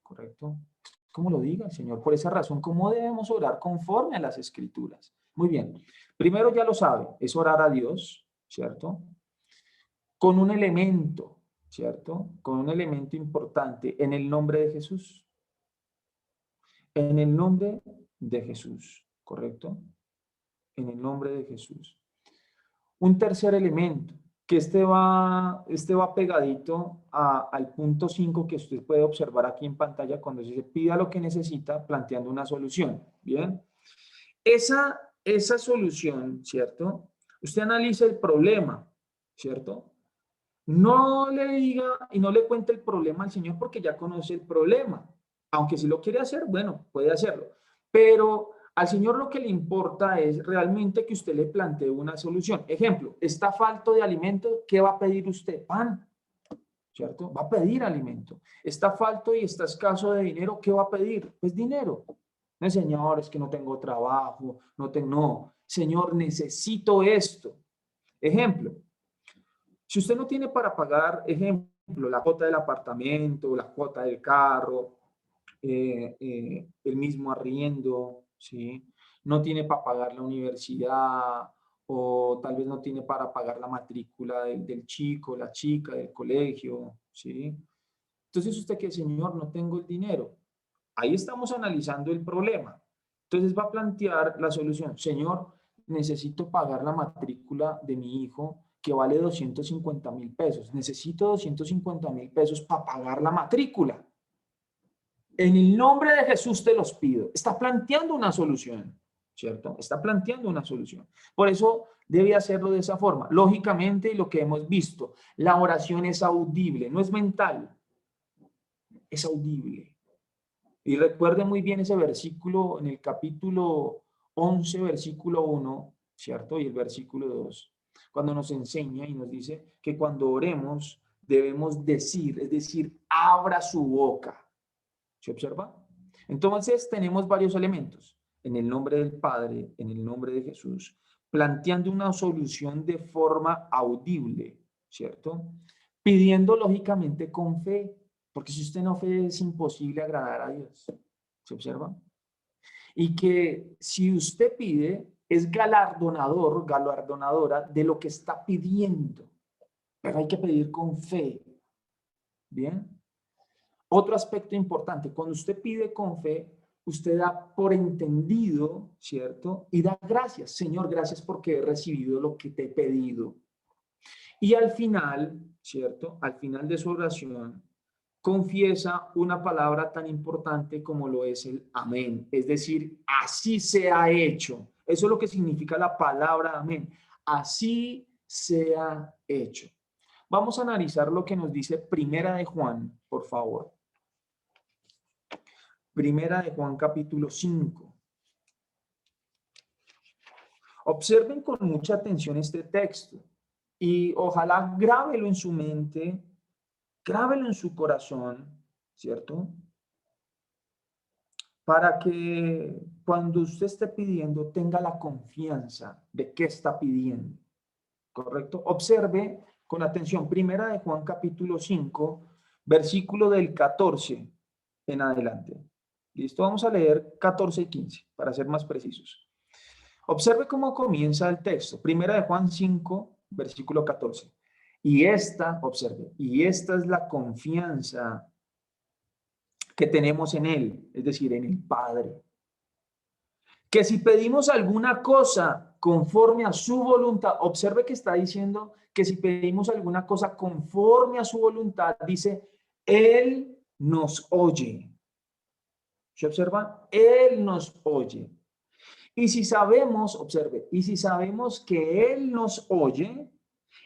¿Correcto? Como lo diga el Señor. Por esa razón, ¿cómo debemos orar conforme a las Escrituras? Muy bien. Primero ya lo sabe, es orar a Dios, ¿cierto? Con un elemento, ¿cierto? Con un elemento importante, en el nombre de Jesús. En el nombre de Jesús, ¿correcto? En el nombre de Jesús. Un tercer elemento, que este va pegadito al punto 5 que usted puede observar aquí en pantalla cuando se pida lo que necesita planteando una solución. Bien, esa solución, ¿cierto? Usted analiza el problema, ¿cierto? No le diga y no le cuente el problema al Señor porque ya conoce el problema. Aunque si lo quiere hacer, bueno, puede hacerlo. Pero al Señor lo que le importa es realmente que usted le plantee una solución. Ejemplo, está falto de alimento, ¿qué va a pedir usted? Pan, ¿cierto? Va a pedir alimento. Está falto y está escaso de dinero, ¿qué va a pedir? Pues dinero. No, Señor, es que no tengo trabajo, no. Señor, necesito esto. Ejemplo, si usted no tiene para pagar, ejemplo, la cuota del apartamento, la cuota del carro, el mismo arriendo, ¿sí? No tiene para pagar la universidad o tal vez no tiene para pagar la matrícula del chico, la chica, del colegio, ¿sí? Entonces usted que, Señor, no tengo el dinero. Ahí estamos analizando el problema. Entonces va a plantear la solución. Señor, necesito pagar la matrícula de mi hijo que vale 250,000 pesos. Necesito 250,000 pesos para pagar la matrícula. En el nombre de Jesús te los pido. Está planteando una solución, ¿cierto? Está planteando una solución. Por eso debe hacerlo de esa forma. Lógicamente, lo que hemos visto, la oración es audible, no es mental, es audible. Y recuerde muy bien ese versículo en el capítulo 11, versículo 1, ¿cierto? Y el versículo 2, cuando nos enseña y nos dice que cuando oremos debemos decir, es decir, abra su boca. ¿Se observa? Entonces tenemos varios elementos. en el nombre del Padre, en el nombre de Jesús, planteando una solución de forma audible, ¿cierto? Pidiendo lógicamente con fe, porque si usted no fe es imposible agradar a Dios. ¿Se observa? Y que si usted pide, es galardonador, galardonadora de lo que está pidiendo, pero hay que pedir con fe. ¿Bien? Otro aspecto importante, cuando usted pide con fe, usted da por entendido, ¿cierto? Y da gracias. Señor, gracias porque he recibido lo que te he pedido. Y al final, ¿cierto? Al final de su oración, confiesa una palabra tan importante como lo es el amén. Es decir, así se ha hecho. Eso es lo que significa la palabra amén. Así se ha hecho. Vamos a analizar lo que nos dice Primera de Juan, por favor. Primera de Juan, capítulo 5. Observen con mucha atención este texto y ojalá grábelo en su mente, grábelo en su corazón, ¿cierto? Para que cuando usted esté pidiendo tenga la confianza de qué está pidiendo, ¿correcto? Observe con atención, Primera de Juan capítulo 5, versículo del 14 en adelante. ¿Listo? Vamos a leer 14 y 15 para ser más precisos. Observe cómo comienza el texto. Primera de Juan 5, versículo 14. Y esta, observe, y esta es la confianza que tenemos en Él, es decir, en el Padre. Que si pedimos alguna cosa conforme a su voluntad, observe que está diciendo que si pedimos alguna cosa conforme a su voluntad, dice, Él nos oye. ¿Se observa? Él nos oye. Y si sabemos, observe, y si sabemos que Él nos oye,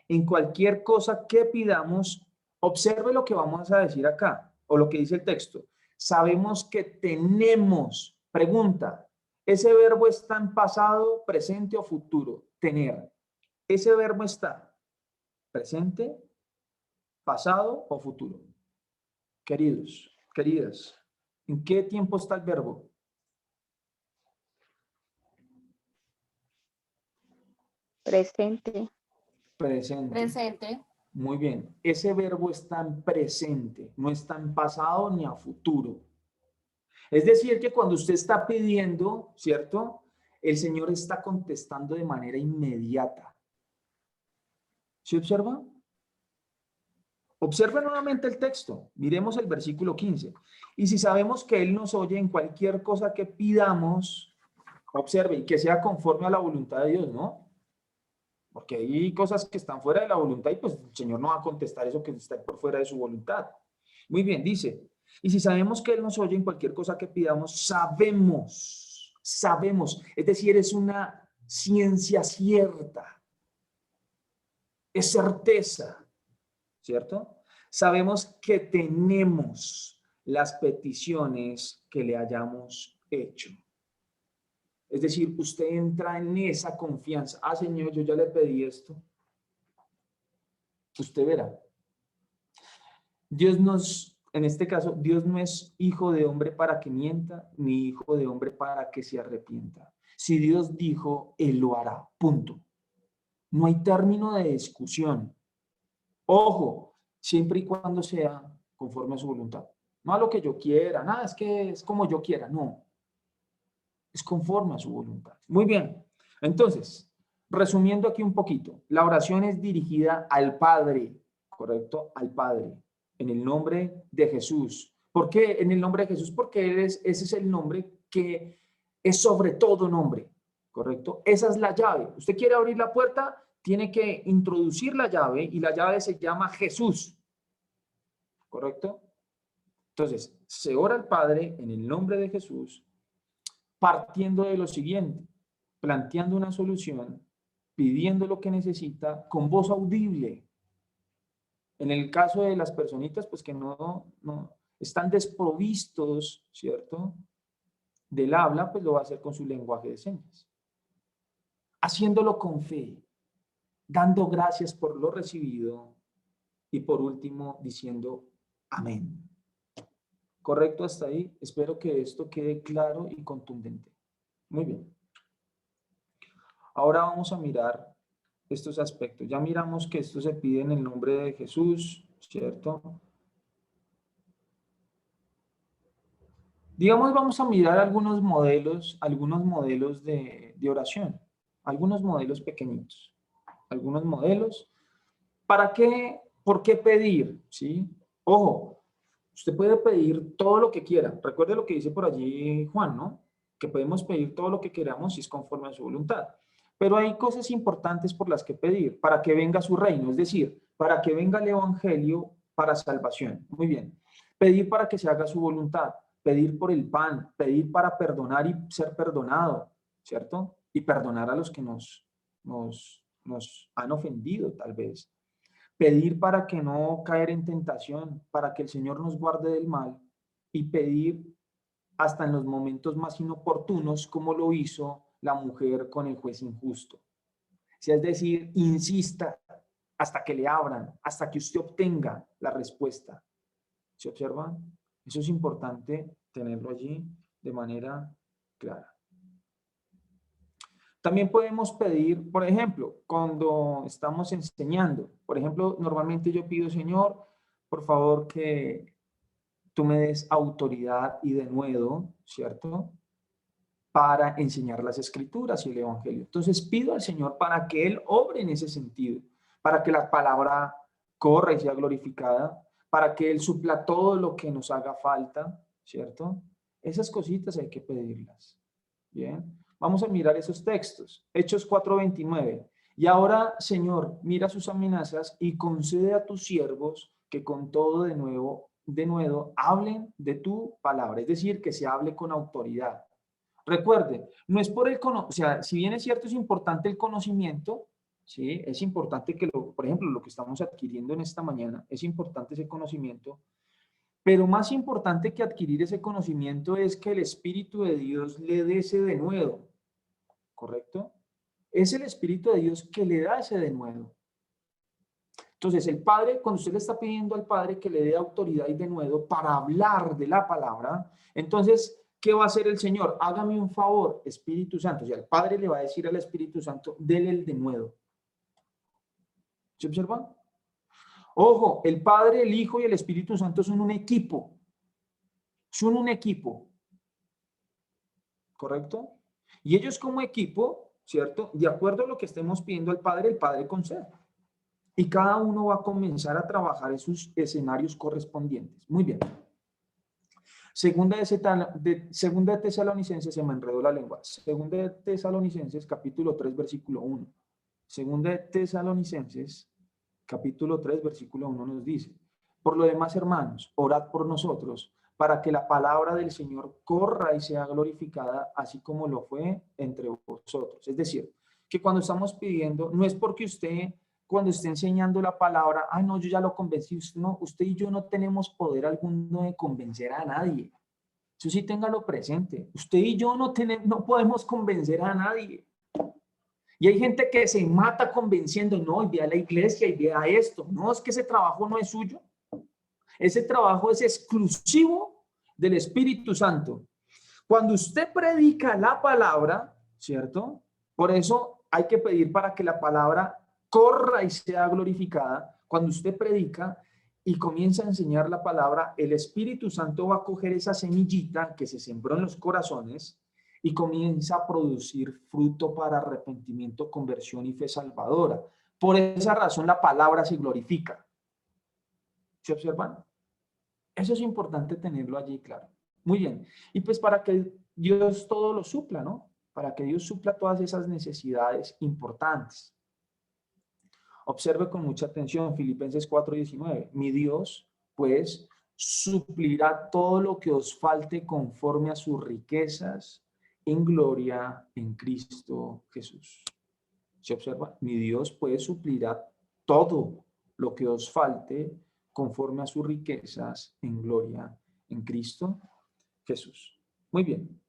en cualquier cosa que pidamos, observe lo que vamos a decir acá, o lo que dice el texto. Sabemos que tenemos, pregunta, ¿ese verbo está en pasado, presente o futuro? Tener. ¿Ese verbo está presente, pasado o futuro? Queridos, queridas, ¿en qué tiempo está el verbo? Presente. Presente. Presente. Muy bien. Ese verbo está en presente, no está en pasado ni a futuro. Es decir, que cuando usted está pidiendo, ¿cierto? El Señor está contestando de manera inmediata. ¿Se observa? Observe nuevamente el texto. Miremos el versículo 15. Y si sabemos que Él nos oye en cualquier cosa que pidamos, observe, y que sea conforme a la voluntad de Dios, ¿no? Porque hay cosas que están fuera de la voluntad y pues el Señor no va a contestar eso que está por fuera de su voluntad. Muy bien, dice, y si sabemos que Él nos oye en cualquier cosa que pidamos, sabemos, es decir, es una ciencia cierta, es certeza, ¿cierto? Sabemos que tenemos las peticiones que le hayamos hecho. Es decir, usted entra en esa confianza. Ah, Señor, yo ya le pedí esto. Usted verá. En este caso, Dios no es hijo de hombre para que mienta, ni hijo de hombre para que se arrepienta. Si Dios dijo, Él lo hará. Punto. No hay término de discusión. Ojo, siempre y cuando sea conforme a su voluntad. No a lo que yo quiera, nada, es que es como yo quiera, no. Es conforme a su voluntad. Muy bien. Entonces, resumiendo aquí un poquito, la oración es dirigida al Padre, ¿correcto? Al Padre, en el nombre de Jesús. ¿Por qué en el nombre de Jesús? Porque ese es el nombre que es sobre todo nombre, ¿correcto? Esa es la llave. Usted quiere abrir la puerta, tiene que introducir la llave y la llave se llama Jesús, ¿correcto? Entonces, se ora al Padre en el nombre de Jesús, partiendo de lo siguiente, planteando una solución, pidiendo lo que necesita con voz audible. En el caso de las personitas, pues que no están desprovistos, ¿cierto? Del habla, pues lo va a hacer con su lenguaje de señas. Haciéndolo con fe, dando gracias por lo recibido y por último diciendo amén. ¿Correcto hasta ahí? Espero que esto quede claro y contundente. Muy bien. Ahora vamos a mirar estos aspectos. Ya miramos que esto se pide en el nombre de Jesús, ¿cierto? Digamos, vamos a mirar algunos modelos de oración, algunos modelos pequeñitos, algunos modelos. ¿Para qué? ¿Por qué pedir? ¿Sí? Ojo, usted puede pedir todo lo que quiera. Recuerde lo que dice por allí Juan, ¿no? Que podemos pedir todo lo que queramos si es conforme a su voluntad. Pero hay cosas importantes por las que pedir, para que venga su reino, es decir, para que venga el evangelio para salvación. Muy bien. Pedir para que se haga su voluntad, pedir por el pan, pedir para perdonar y ser perdonado, ¿cierto? Y perdonar a los que nos han ofendido, tal vez. Pedir para que no caer en tentación, para que el Señor nos guarde del mal, y pedir hasta en los momentos más inoportunos, como lo hizo la mujer con el juez injusto. O sea, es decir, insista hasta que le abran, hasta que usted obtenga la respuesta. ¿Se observa? Eso es importante tenerlo allí de manera clara. También podemos pedir, por ejemplo, cuando estamos enseñando, por ejemplo, normalmente yo pido, Señor, por favor que tú me des autoridad y denuedo, ¿cierto? Para enseñar las escrituras y el evangelio. Entonces pido al Señor para que Él obre en ese sentido, para que la palabra corra y sea glorificada, para que Él supla todo lo que nos haga falta, ¿cierto? Esas cositas hay que pedirlas. Bien, vamos a mirar esos textos. Hechos 4:29. Y ahora, Señor, mira sus amenazas y concede a tus siervos que con todo de nuevo hablen de tu palabra, es decir, que se hable con autoridad. Recuerde, no es por el conocimiento, o sea, si bien es cierto, es importante el conocimiento, ¿sí? Es importante que, por ejemplo, lo que estamos adquiriendo en esta mañana, es importante ese conocimiento, pero más importante que adquirir ese conocimiento es que el Espíritu de Dios le dé ese denuedo, ¿correcto? Es el Espíritu de Dios que le da ese denuedo. Entonces, el Padre, cuando usted le está pidiendo al Padre que le dé autoridad y denuedo para hablar de la palabra, entonces, ¿qué va a hacer el Señor? Hágame un favor, Espíritu Santo. O sea, el Padre le va a decir al Espíritu Santo, dele el denuedo. ¿Se observan? Ojo, el Padre, el Hijo y el Espíritu Santo son un equipo. Son un equipo. ¿Correcto? Y ellos como equipo, ¿cierto? De acuerdo a lo que estemos pidiendo al Padre, el Padre concede. Y cada uno va a comenzar a trabajar en sus escenarios correspondientes. Muy bien. Segunda de Tesalonicenses, se me enredó la lengua. Segunda de Tesalonicenses, capítulo 3, versículo 1. Segunda de Tesalonicenses, capítulo 3, versículo 1 nos dice: por lo demás, hermanos, orad por nosotros, para que la palabra del Señor corra y sea glorificada, así como lo fue entre vosotros. Es decir, que cuando estamos pidiendo, no es porque usted, cuando esté enseñando la palabra, no, yo ya lo convencí, usted y yo no tenemos poder alguno de convencer a nadie. Eso sí, téngalo presente. Usted y yo no podemos convencer a nadie. Y hay gente que se mata convenciendo, no, y ve a la iglesia y ve a esto. No, es que ese trabajo no es suyo. Ese trabajo es exclusivo del Espíritu Santo. Cuando usted predica la palabra, ¿cierto? Por eso hay que pedir para que la palabra corra y sea glorificada. Cuando usted predica y comienza a enseñar la palabra, el Espíritu Santo va a coger esa semillita que se sembró en los corazones y comienza a producir fruto para arrepentimiento, conversión y fe salvadora. Por esa razón la palabra se glorifica. ¿Se observan? Eso es importante tenerlo allí claro. Muy bien. Y pues para que Dios todo lo supla, ¿no? Para que Dios supla todas esas necesidades importantes. Observe con mucha atención Filipenses 4:19. Mi Dios, pues, suplirá todo lo que os falte conforme a sus riquezas en gloria en Cristo Jesús. ¿Se observa? Mi Dios, pues, suplirá todo lo que os falte conforme a sus riquezas en gloria en Cristo Jesús. Muy bien.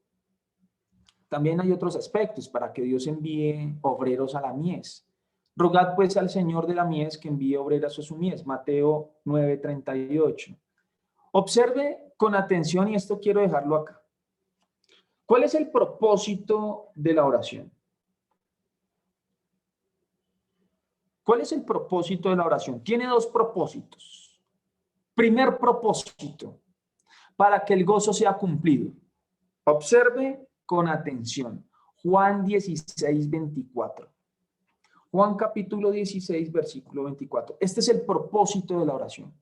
También hay otros aspectos para que Dios envíe obreros a la mies. Rogad pues al Señor de la mies que envíe obreros a su mies. Mateo 9:38. Observe con atención, y esto quiero dejarlo acá. ¿Cuál es el propósito de la oración? ¿Cuál es el propósito de la oración? Tiene dos propósitos. Primer propósito, para que el gozo sea cumplido. Observe con atención. Juan 16, 24. Juan capítulo 16, versículo 24. Este es el propósito de la oración.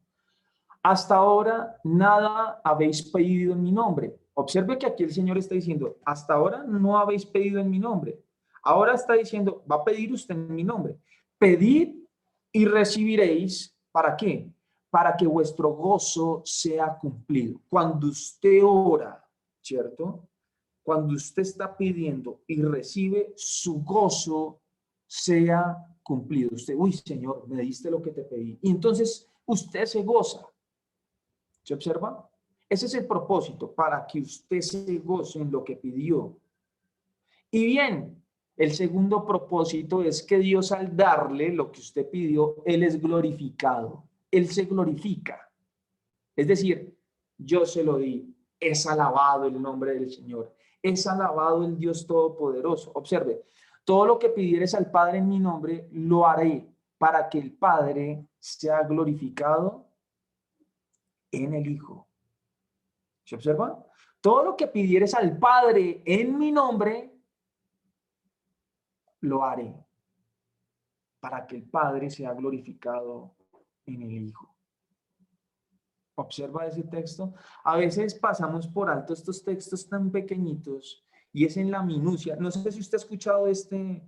Hasta ahora nada habéis pedido en mi nombre. Observe que aquí el Señor está diciendo, hasta ahora no habéis pedido en mi nombre. Ahora está diciendo, va a pedir usted en mi nombre. Pedid y recibiréis. ¿Para qué? Para que vuestro gozo sea cumplido. Cuando usted ora, ¿cierto? Cuando usted está pidiendo y recibe, su gozo sea cumplido. Usted, uy, Señor, me diste lo que te pedí. Y entonces usted se goza. ¿Se observa? Ese es el propósito, para que usted se goce en lo que pidió. Y bien, el segundo propósito es que Dios, al darle lo que usted pidió, Él es glorificado. Él se glorifica. Es decir, yo se lo di. Es alabado el nombre del Señor. Es alabado el Dios Todopoderoso. Observe, todo lo que pidieres al Padre en mi nombre, lo haré para que el Padre sea glorificado en el Hijo. ¿Se observa? Todo lo que pidieres al Padre en mi nombre, lo haré para que el Padre sea glorificado en el Hijo. Observa ese texto. A veces pasamos por alto estos textos tan pequeñitos y es en la minucia. No sé si usted ha escuchado este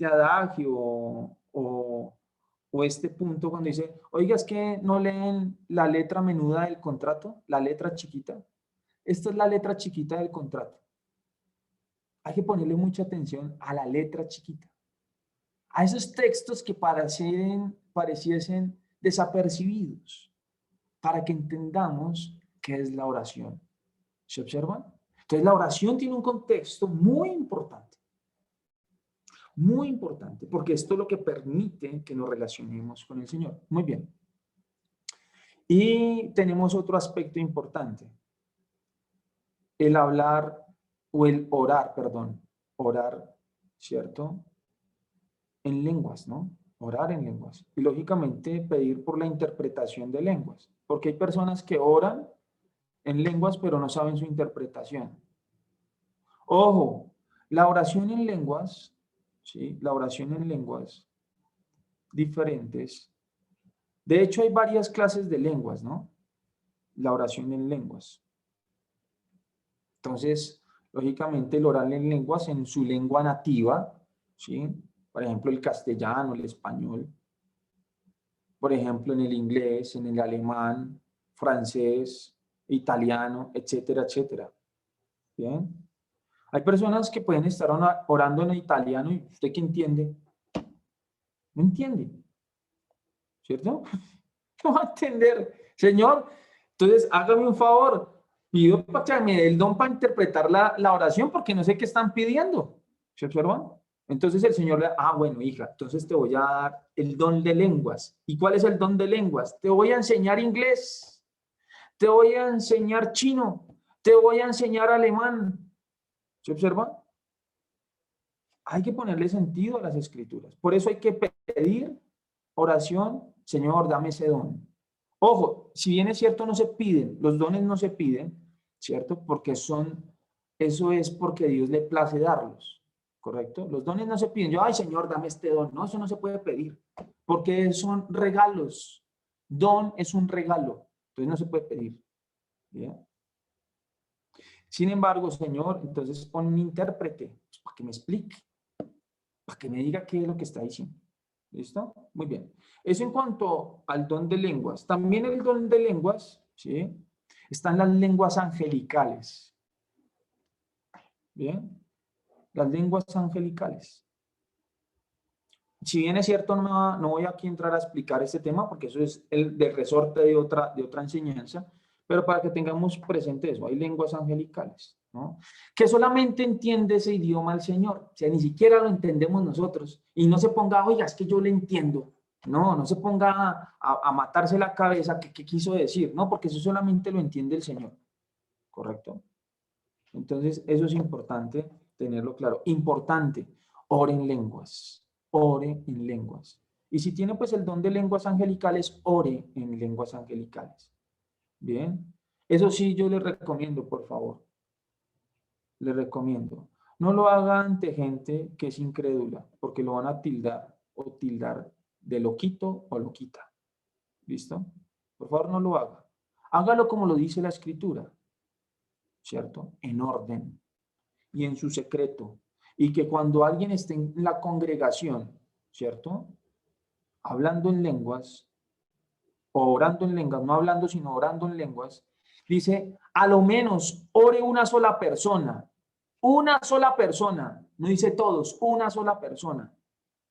adagio o este punto cuando dice, oiga, es que no leen la letra menuda del contrato, la letra chiquita. Esta es la letra chiquita del contrato. Hay que ponerle mucha atención a la letra chiquita. A esos textos que pareciesen desapercibidos, para que entendamos qué es la oración. ¿Se observan? Entonces la oración tiene un contexto muy importante. Muy importante, porque esto es lo que permite que nos relacionemos con el Señor. Muy bien. Y tenemos otro aspecto importante. El hablar, o el orar, perdón. Orar, ¿cierto? En lenguas, ¿no? Orar en lenguas. Y lógicamente pedir por la interpretación de lenguas. Porque hay personas que oran en lenguas, pero no saben su interpretación. Ojo, la oración en lenguas, ¿sí? La oración en lenguas diferentes. De hecho, hay varias clases de lenguas, ¿no? La oración en lenguas. Entonces, lógicamente, el orar en lenguas en su lengua nativa, ¿sí? Por ejemplo, el castellano, el español. Por ejemplo, en el inglés, en el alemán, francés, italiano, etcétera, etcétera. ¿Bien? Hay personas que pueden estar orando en italiano y ¿usted qué entiende? No entiende. ¿Cierto? No va a entender. Señor, entonces hágame un favor. Pido para que me dé el don para interpretar la oración porque no sé qué están pidiendo. ¿Se observan? Entonces el Señor le bueno, hija, entonces te voy a dar el don de lenguas. ¿Y cuál es el don de lenguas? Te voy a enseñar inglés, te voy a enseñar chino, te voy a enseñar alemán. ¿Se observa? Hay que ponerle sentido a las escrituras. Por eso hay que pedir oración, Señor, dame ese don. Ojo, si bien es cierto, no se piden, los dones no se piden, ¿cierto? Porque eso es porque Dios le place darlos, ¿correcto? Los dones no se piden. Yo, ay, Señor, dame este don. No, eso no se puede pedir, porque son regalos. Don es un regalo, entonces no se puede pedir. ¿Bien? Sin embargo, Señor, entonces pon un intérprete, pues, para que me explique, para que me diga qué es lo que está diciendo. ¿Listo? Muy bien. Eso en cuanto al don de lenguas. También el don de lenguas, ¿sí? Están las lenguas angelicales. ¿Bien? Las lenguas angelicales. Si bien es cierto, no voy aquí a entrar a explicar este tema porque eso es el del resorte de otra enseñanza, pero para que tengamos presente eso, hay lenguas angelicales, ¿no? Que solamente entiende ese idioma el Señor, o sea, ni siquiera lo entendemos nosotros, y no se ponga, oiga, es que yo le entiendo, no se ponga a matarse la cabeza, ¿qué quiso decir? No, porque eso solamente lo entiende el Señor, ¿correcto? Entonces, eso es importante tenerlo claro. Importante, ore en lenguas. Ore en lenguas. Y si tiene pues el don de lenguas angelicales, ore en lenguas angelicales. Bien. Eso sí, yo le recomiendo, por favor. Le recomiendo. No lo haga ante gente que es incrédula, porque lo van a tildar o tildar de loquito o loquita. ¿Listo? Por favor, no lo haga. Hágalo como lo dice la Escritura, ¿cierto? En orden y en su secreto. Y que cuando alguien esté en la congregación, ¿cierto? Hablando en lenguas, o orando en lenguas, no hablando, sino orando en lenguas, dice, a lo menos ore una sola persona, no dice todos, una sola persona,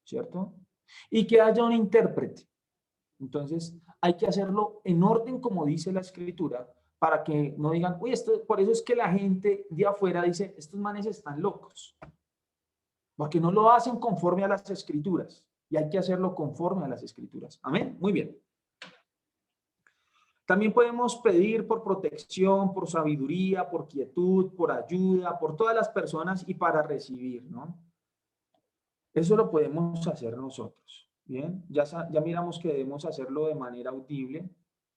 ¿cierto? Y que haya un intérprete. Entonces, hay que hacerlo en orden como dice la Escritura, para que no digan, uy, esto, por eso es que la gente de afuera dice, estos manes están locos, porque no lo hacen conforme a las Escrituras, y hay que hacerlo conforme a las Escrituras. Amén, muy bien. También podemos pedir por protección, por sabiduría, por quietud, por ayuda, por todas las personas y para recibir, ¿no? Eso lo podemos hacer nosotros, ¿bien? Ya miramos que debemos hacerlo de manera audible,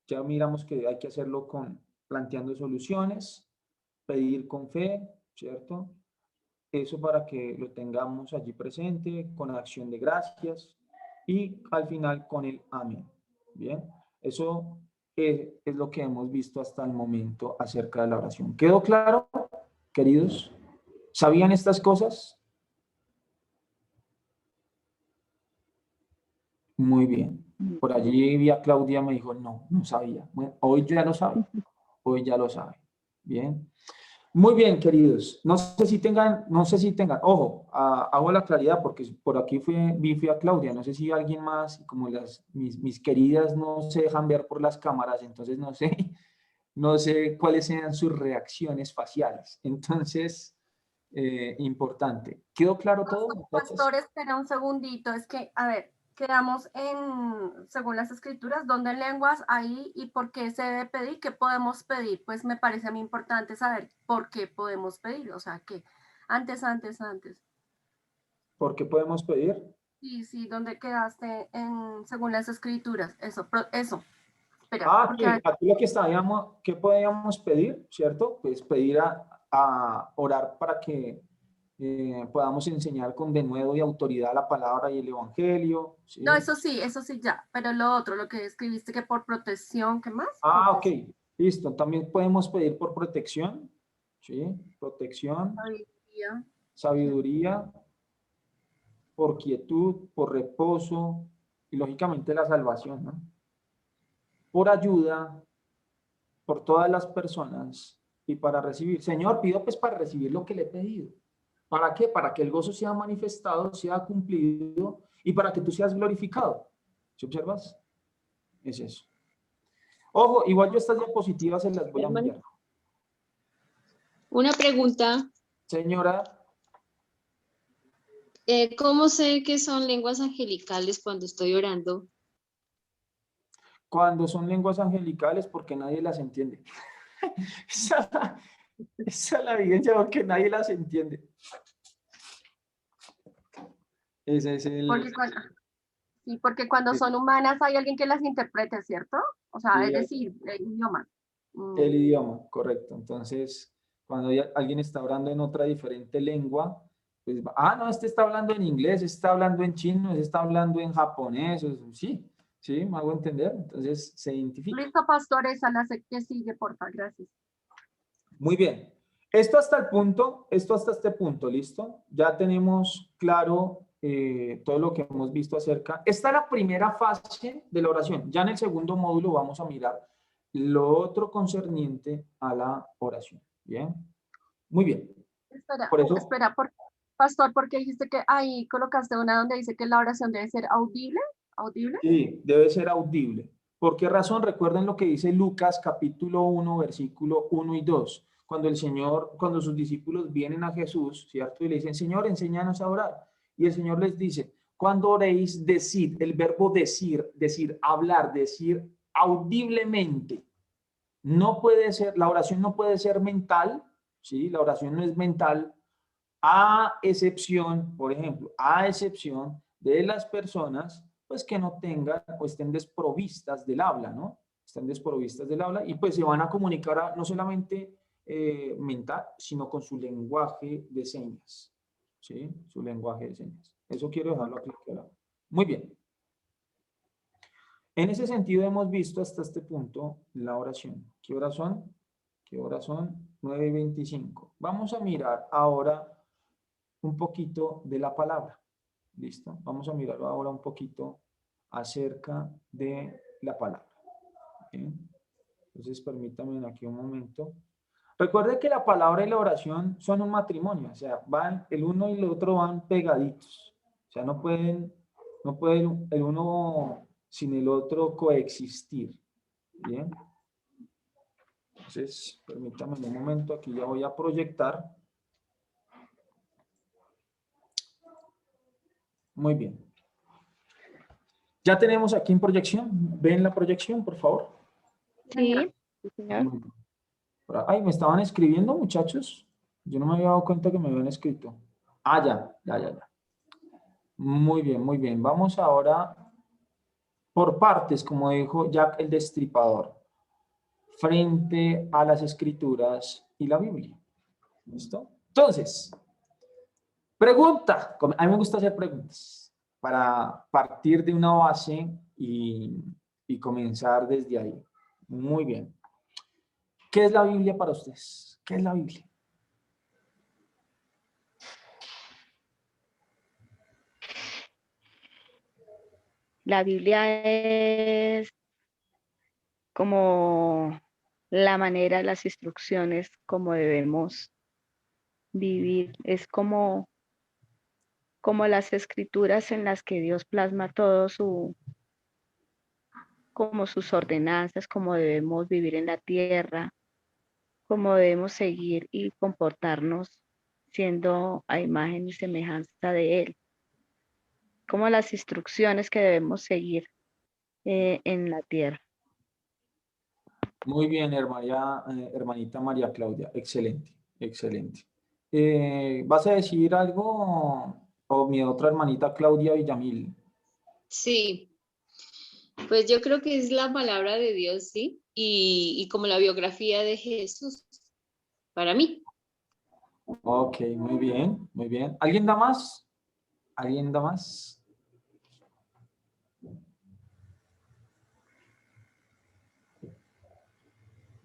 ya miramos que hay que hacerlo planteando soluciones, pedir con fe, ¿cierto? Eso para que lo tengamos allí presente, con acción de gracias y al final con el amén, ¿bien? Eso es lo que hemos visto hasta el momento acerca de la oración. ¿Quedó claro, queridos? ¿Sabían estas cosas? Muy bien. Por allí vi a Claudia, me dijo, no, no sabía. Bueno, hoy ya lo sabe. Hoy ya lo sabe. Bien. Muy bien, queridos. No sé si tengan, ojo, hago la claridad porque por aquí fui a Claudia. No sé si alguien más, como mis queridas no se dejan ver por las cámaras, entonces no sé, no sé cuáles sean sus reacciones faciales. Entonces, importante. ¿Quedó claro todo? Pastor, espera un segundito. Es que, a ver, quedamos según las escrituras, ¿dónde lenguas ahí y por qué se debe pedir? ¿Qué podemos pedir? Pues me parece a mí importante saber por qué podemos pedir. O sea, que antes. ¿Por qué podemos pedir? Sí, ¿dónde quedaste según las escrituras? Eso. Espera, Aquí lo que estábamos, ¿qué podíamos pedir? ¿Cierto? Pues pedir a orar para que podamos enseñar con denuedo y autoridad la palabra y el evangelio. ¿Sí? No, eso sí ya. Pero lo otro, lo que escribiste que por protección, ¿qué más? Ok. Listo. También podemos pedir por protección. ¿Sí? Protección. Sabiduría. Por quietud, por reposo y lógicamente la salvación, ¿no? Por ayuda, por todas las personas y para recibir. Señor, pido pues para recibir lo que le he pedido. ¿Para qué? Para que el gozo sea manifestado, sea cumplido y para que tú seas glorificado. ¿Sí observas? Es eso. Ojo, igual yo estas diapositivas se las voy a enviar. Una pregunta. Señora. ¿Cómo sé que son lenguas angelicales cuando estoy orando? Cuando son lenguas angelicales, porque nadie las entiende. Esa es la evidencia porque nadie las entiende. Ese es el... Porque cuando son humanas hay alguien que las interprete, ¿cierto? O sea, Sí, es decir, el idioma. El idioma, correcto. Entonces, cuando alguien está hablando en otra diferente lengua, pues, no, este está hablando en inglés, este está hablando en chino, este está hablando en japonés, sí, me hago entender. Entonces, se identifica. Listo, pastor, esa la que sigue, por favor, gracias. Muy bien. Esto hasta este punto, ¿listo? Ya tenemos claro todo lo que hemos visto acerca. Esta es la primera fase de la oración. Ya en el segundo módulo vamos a mirar lo otro concerniente a la oración. ¿Bien? Muy bien. Espera, pastor, ¿por qué dijiste que ahí colocaste una donde dice que la oración debe ser audible? ¿Audible? Sí, debe ser audible. ¿Por qué razón? Recuerden lo que dice Lucas capítulo 1, versículo 1 y 2. Cuando sus discípulos vienen a Jesús, ¿cierto? Y le dicen, Señor, enséñanos a orar. Y el Señor les dice, cuando oréis, decid, el verbo decir, hablar, decir audiblemente. No puede ser, la oración no puede ser mental, ¿sí? La oración no es mental, a excepción, por ejemplo, a excepción de las personas pues que no tengan o estén desprovistas del habla, ¿no? Estén desprovistas del habla y pues se van a comunicar no solamente mental, sino con su lenguaje de señas, ¿sí? Su lenguaje de señas. Eso quiero dejarlo aquí claro. Muy bien. En ese sentido hemos visto hasta este punto la oración. ¿Qué horas son? ¿Qué horas son? 9:25. Vamos a mirar ahora un poquito de la palabra. ¿Listo? Vamos a mirar ahora un poquito acerca de la palabra. ¿Bien? Entonces, permítanme aquí un momento. Recuerde que la palabra y la oración son un matrimonio, o sea, van, el uno y el otro van pegaditos. O sea, no pueden el uno sin el otro coexistir. ¿Bien? Entonces, permítanme un momento, aquí ya voy a proyectar. Muy bien. Ya tenemos aquí en proyección. ¿Ven la proyección, por favor? Sí, sí, señor. Muy bien. Ay, ¿me estaban escribiendo, muchachos? Yo no me había dado cuenta que me habían escrito. Ah, ya. Muy bien, muy bien. Vamos ahora por partes, como dijo Jack el Destripador, frente a las Escrituras y la Biblia. ¿Listo? Entonces, pregunta. A mí me gusta hacer preguntas para partir de una base y comenzar desde ahí. Muy bien. ¿Qué es la Biblia para ustedes? ¿Qué es la Biblia? La Biblia es como la manera, las instrucciones, como debemos vivir. Es como las escrituras en las que Dios plasma todo como sus ordenanzas, cómo debemos vivir en la tierra, cómo debemos seguir y comportarnos siendo a imagen y semejanza de Él, como las instrucciones que debemos seguir en la tierra. Muy bien, hermanita María Claudia. Excelente, excelente. ¿Vas a decir algo? O mi otra hermanita Claudia Villamil. Sí, pues yo creo que es la palabra de Dios, ¿sí? Y como la biografía de Jesús, para mí. Ok, muy bien, muy bien. ¿Alguien da más? ¿Alguien da más?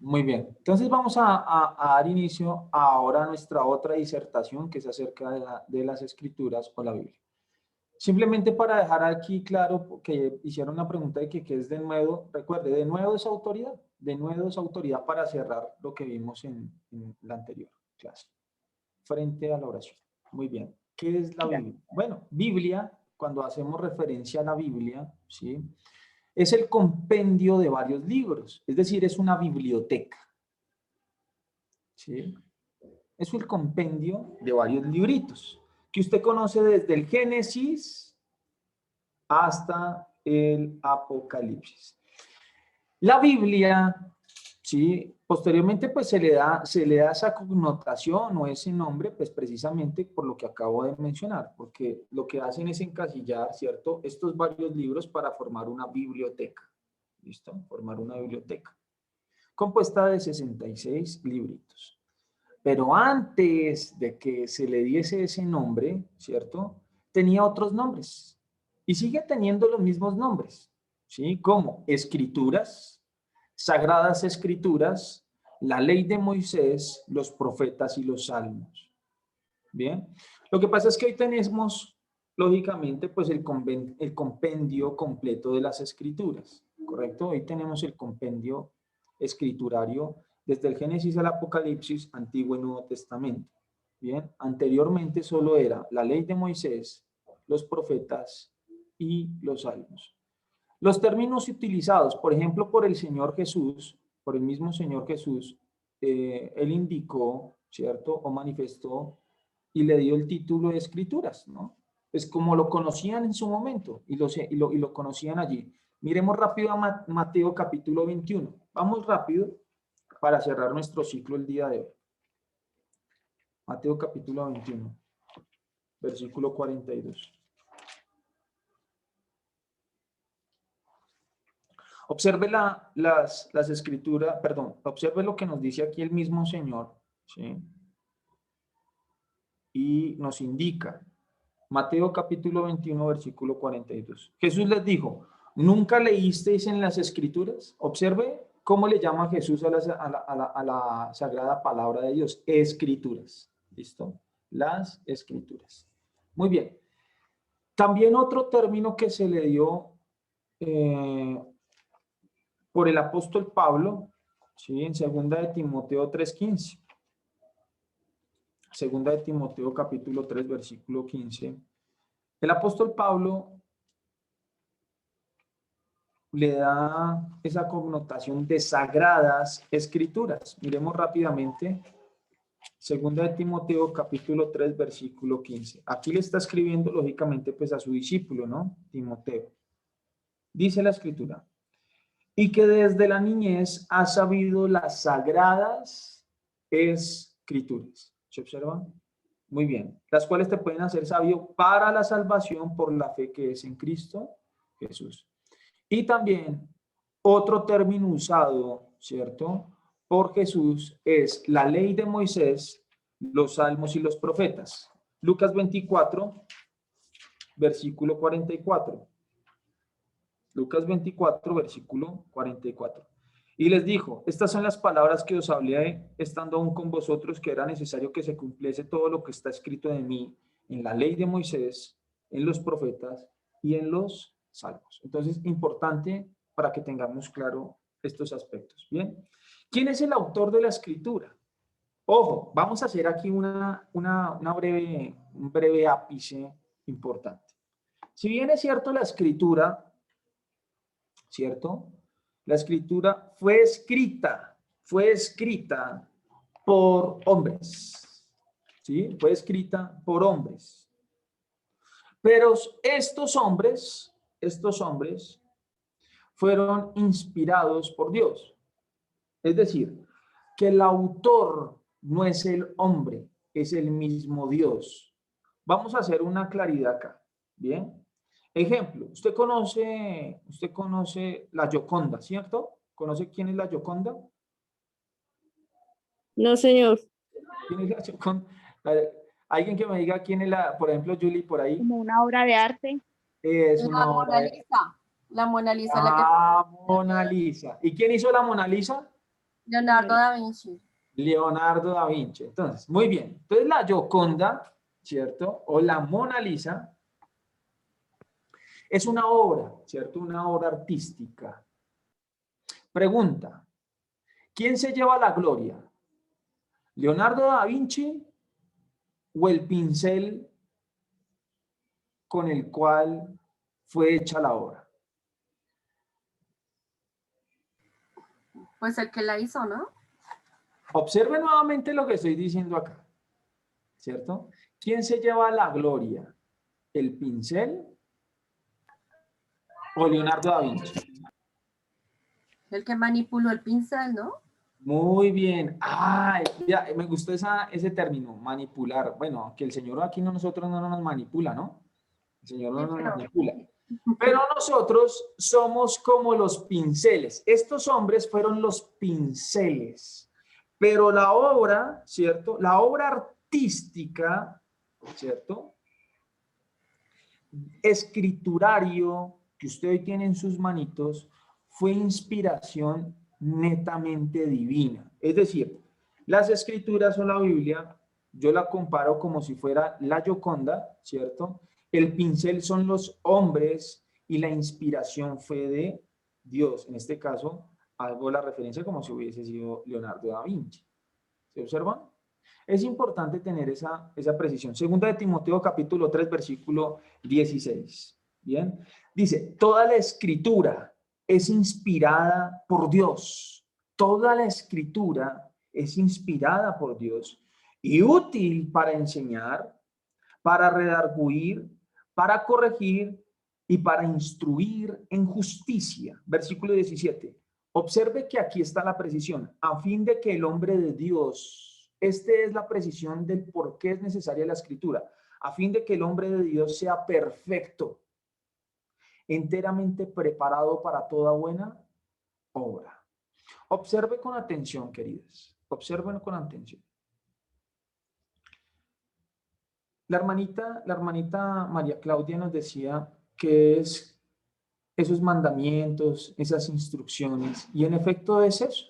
Muy bien. Entonces vamos a dar inicio ahora a nuestra otra disertación que es acerca de las Escrituras o la Biblia. Simplemente para dejar aquí claro que hicieron una pregunta de que qué es denuedo. Recuerde, denuedo es autoridad. Denuedo es autoridad para cerrar lo que vimos en la anterior clase. Frente a la oración. Muy bien. ¿Qué es la Biblia? Bueno, Biblia, cuando hacemos referencia a la Biblia, ¿sí? Es el compendio de varios libros. Es decir, es una biblioteca. ¿Sí? Es el compendio de varios libritos que usted conoce desde el Génesis hasta el Apocalipsis. La Biblia, ¿sí? Posteriormente pues se le da esa connotación o ese nombre pues precisamente por lo que acabo de mencionar, porque lo que hacen es encasillar, ¿cierto? Estos varios libros para formar una biblioteca, ¿listo? Formar una biblioteca compuesta de 66 libritos. Pero antes de que se le diese ese nombre, ¿cierto? Tenía otros nombres. Y sigue teniendo los mismos nombres, ¿sí? Como Escrituras, Sagradas Escrituras, la Ley de Moisés, los Profetas y los Salmos. Bien. Lo que pasa es que hoy tenemos, lógicamente, pues el compendio completo de las Escrituras, ¿correcto? Hoy tenemos el compendio escriturario desde el Génesis al Apocalipsis, Antiguo y Nuevo Testamento. Bien, anteriormente solo era la ley de Moisés, los profetas y los salmos. Los términos utilizados, por ejemplo, por el Señor Jesús, por el mismo Señor Jesús, él indicó, ¿cierto? O manifestó y le dio el título de Escrituras, ¿no? Es como lo conocían en su momento y lo conocían allí. Miremos rápido a Mateo capítulo 21. Vamos rápido para cerrar nuestro ciclo el día de hoy. Mateo capítulo 21, versículo 42. Observe las escrituras, perdón, observe lo que nos dice aquí el mismo Señor, ¿sí? Y nos indica, Mateo capítulo 21, versículo 42. Jesús les dijo, ¿nunca leísteis en las escrituras? Observe cómo le llama Jesús a la sagrada palabra de Dios, escrituras. ¿Listo? Las escrituras. Muy bien. También otro término que se le dio por el apóstol Pablo, ¿sí? En 2 de Timoteo 3:15. 2 de Timoteo capítulo 3, versículo 15. El apóstol Pablo le da esa connotación de sagradas escrituras. Miremos rápidamente. 2 de Timoteo capítulo 3, versículo 15. Aquí le está escribiendo, lógicamente, pues a su discípulo, ¿no? Timoteo. Dice la escritura. Y que desde la niñez ha sabido las sagradas escrituras. ¿Se observan? Muy bien. Las cuales te pueden hacer sabio para la salvación por la fe que es en Cristo Jesús. Y también otro término usado, ¿cierto? Por Jesús es la ley de Moisés, los salmos y los profetas. Lucas 24, versículo 44. Lucas 24, versículo 44. Y les dijo, estas son las palabras que os hablé estando aún con vosotros, que era necesario que se cumpliese todo lo que está escrito de mí en la ley de Moisés, en los profetas y en los salmos. Entonces, importante para que tengamos claro estos aspectos. Bien, ¿quién es el autor de la escritura? Ojo, vamos a hacer aquí un breve ápice importante. Si bien es cierto la escritura, ¿cierto? La escritura fue escrita por hombres, ¿sí? Fue escrita por hombres. Pero estos hombres fueron inspirados por Dios. Es decir, que el autor no es el hombre, es el mismo Dios. Vamos a hacer una claridad acá, ¿bien? Ejemplo, usted conoce la Gioconda, ¿cierto? ¿Conoce quién es la Gioconda? No, señor. ¿Quién es la Gioconda? Alguien que me diga quién es por ejemplo, Julie, por ahí. Como una obra de arte. Es La una obra Mona de... Lisa. La Mona Lisa, La Mona Lisa. ¿Y quién hizo la Mona Lisa? Leonardo da Vinci. Leonardo da Vinci. Entonces, muy bien. Entonces, la Gioconda, ¿cierto? O la Mona Lisa es una obra, ¿cierto? Una obra artística. Pregunta, ¿quién se lleva la gloria? ¿Leonardo da Vinci o el pincel con el cual fue hecha la obra? Pues el que la hizo, ¿no? Observe nuevamente lo que estoy diciendo acá, ¿cierto? ¿Quién se lleva la gloria? ¿El pincel o Leonardo da Vinci? El que manipuló el pincel, ¿no? Muy bien. Ay, ya, me gustó ese término, manipular. Bueno, que el Señor aquí nosotros no nos manipula, ¿no? El Señor no nos manipula. Pero nosotros somos como los pinceles. Estos hombres fueron los pinceles. Pero la obra, ¿cierto? La obra artística, ¿cierto? Escriturario que usted hoy tiene en sus manitos fue inspiración netamente divina. Es decir, las escrituras o la Biblia, yo la comparo como si fuera la Gioconda, ¿cierto? El pincel son los hombres y la inspiración fue de Dios. En este caso, hago la referencia como si hubiese sido Leonardo da Vinci. ¿Se observan? Es importante tener esa precisión. Segunda de Timoteo capítulo 3, versículo 16. Bien, dice, toda la escritura es inspirada por Dios. Toda la escritura es inspirada por Dios y útil para enseñar, para redarguir, para corregir y para instruir en justicia. Versículo 17. Observe que aquí está la precisión. A fin de que el hombre de Dios Esta es la precisión del por qué es necesaria la escritura, a fin de que el hombre de Dios sea perfecto, enteramente preparado para toda buena obra. Observe con atención, queridas. Observen con atención. La hermanita María Claudia nos decía que es esos mandamientos, esas instrucciones, y en efecto es eso.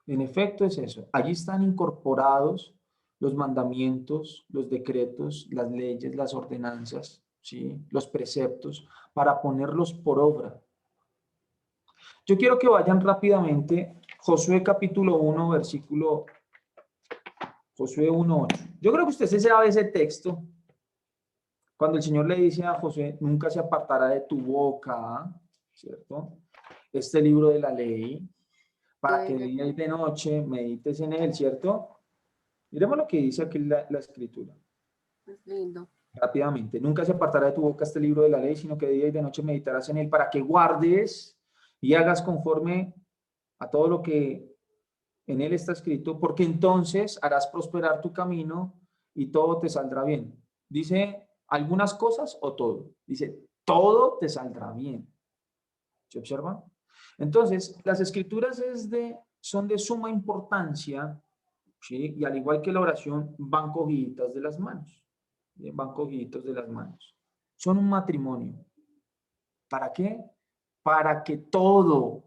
En efecto es eso. Allí están incorporados los mandamientos, los decretos, las leyes, las ordenanzas, ¿sí? Los preceptos, para ponerlos por obra. Yo quiero que vayan rápidamente, Josué capítulo 1, versículo, Josué 1:8. Yo creo que usted se sabe ese texto, cuando el Señor le dice a Josué, nunca se apartará de tu boca, ¿cierto? Este libro de la ley, para que de día y de noche medites en él, ¿cierto? Miremos lo que dice aquí la escritura. Es lindo. Rápidamente, nunca se apartará de tu boca este libro de la ley, sino que de día y de noche meditarás en él, para que guardes y hagas conforme a todo lo que en él está escrito, porque entonces harás prosperar tu camino y todo te saldrá bien. Dice algunas cosas o todo. Dice, todo te saldrá bien. ¿Se observa? Entonces, las escrituras son de suma importancia, ¿sí? Y al igual que la oración, van cogiditas de las manos. ¿Sí? Van cogiditos de las manos. Son un matrimonio. ¿Para qué? Para que todo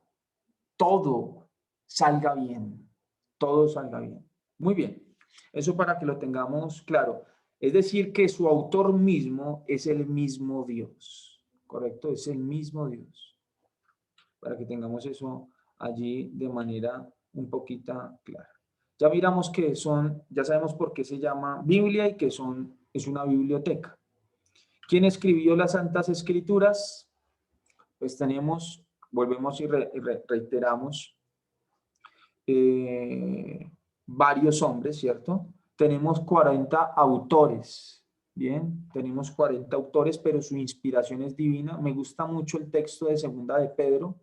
salga bien. Todo salga bien. Muy bien. Eso para que lo tengamos claro. Es decir, que su autor mismo es el mismo Dios. ¿Correcto? Es el mismo Dios. Para que tengamos eso allí de manera un poquito clara. Ya miramos que ya sabemos por qué se llama Biblia y que es una biblioteca. ¿Quién escribió las Santas Escrituras? Pues volvemos y reiteramos, varios hombres, ¿cierto? Tenemos 40 autores, ¿bien? Tenemos 40 autores, pero su inspiración es divina. Me gusta mucho el texto de Segunda de Pedro.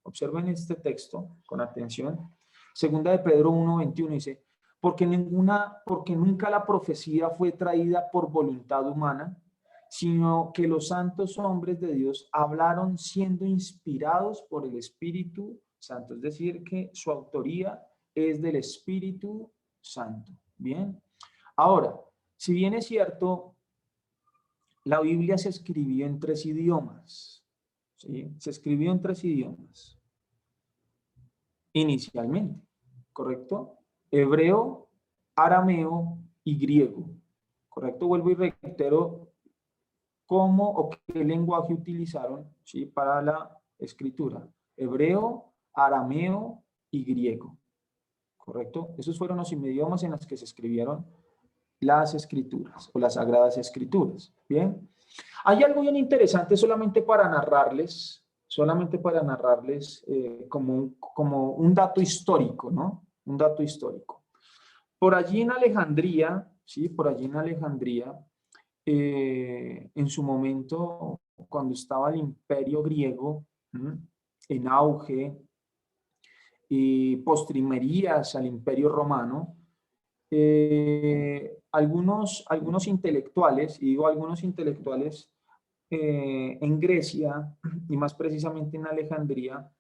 Observen este texto con atención. Segunda de Pedro 1:21 dice, porque nunca la profecía fue traída por voluntad humana, sino que los santos hombres de Dios hablaron siendo inspirados por el Espíritu Santo. Es decir, que su autoría es del Espíritu Santo. Bien. Ahora, si bien es cierto, la Biblia se escribió en 3 idiomas. ¿Sí? Se escribió en 3 idiomas. Inicialmente, ¿correcto? Hebreo, arameo y griego. ¿Correcto? Vuelvo y reitero cómo o qué lenguaje utilizaron, ¿sí? Para la escritura. Hebreo, arameo y griego. ¿Correcto? Esos fueron los idiomas en los que se escribieron las escrituras o las sagradas escrituras. Bien. Hay algo bien interesante solamente para narrarles como un dato histórico, ¿no? Un dato histórico. Por allí en Alejandría, ¿sí? Por allí en Alejandría, en su momento, cuando estaba el imperio griego en auge y postrimerías al imperio romano, algunos intelectuales, y digo algunos intelectuales en Grecia y más precisamente en Alejandría,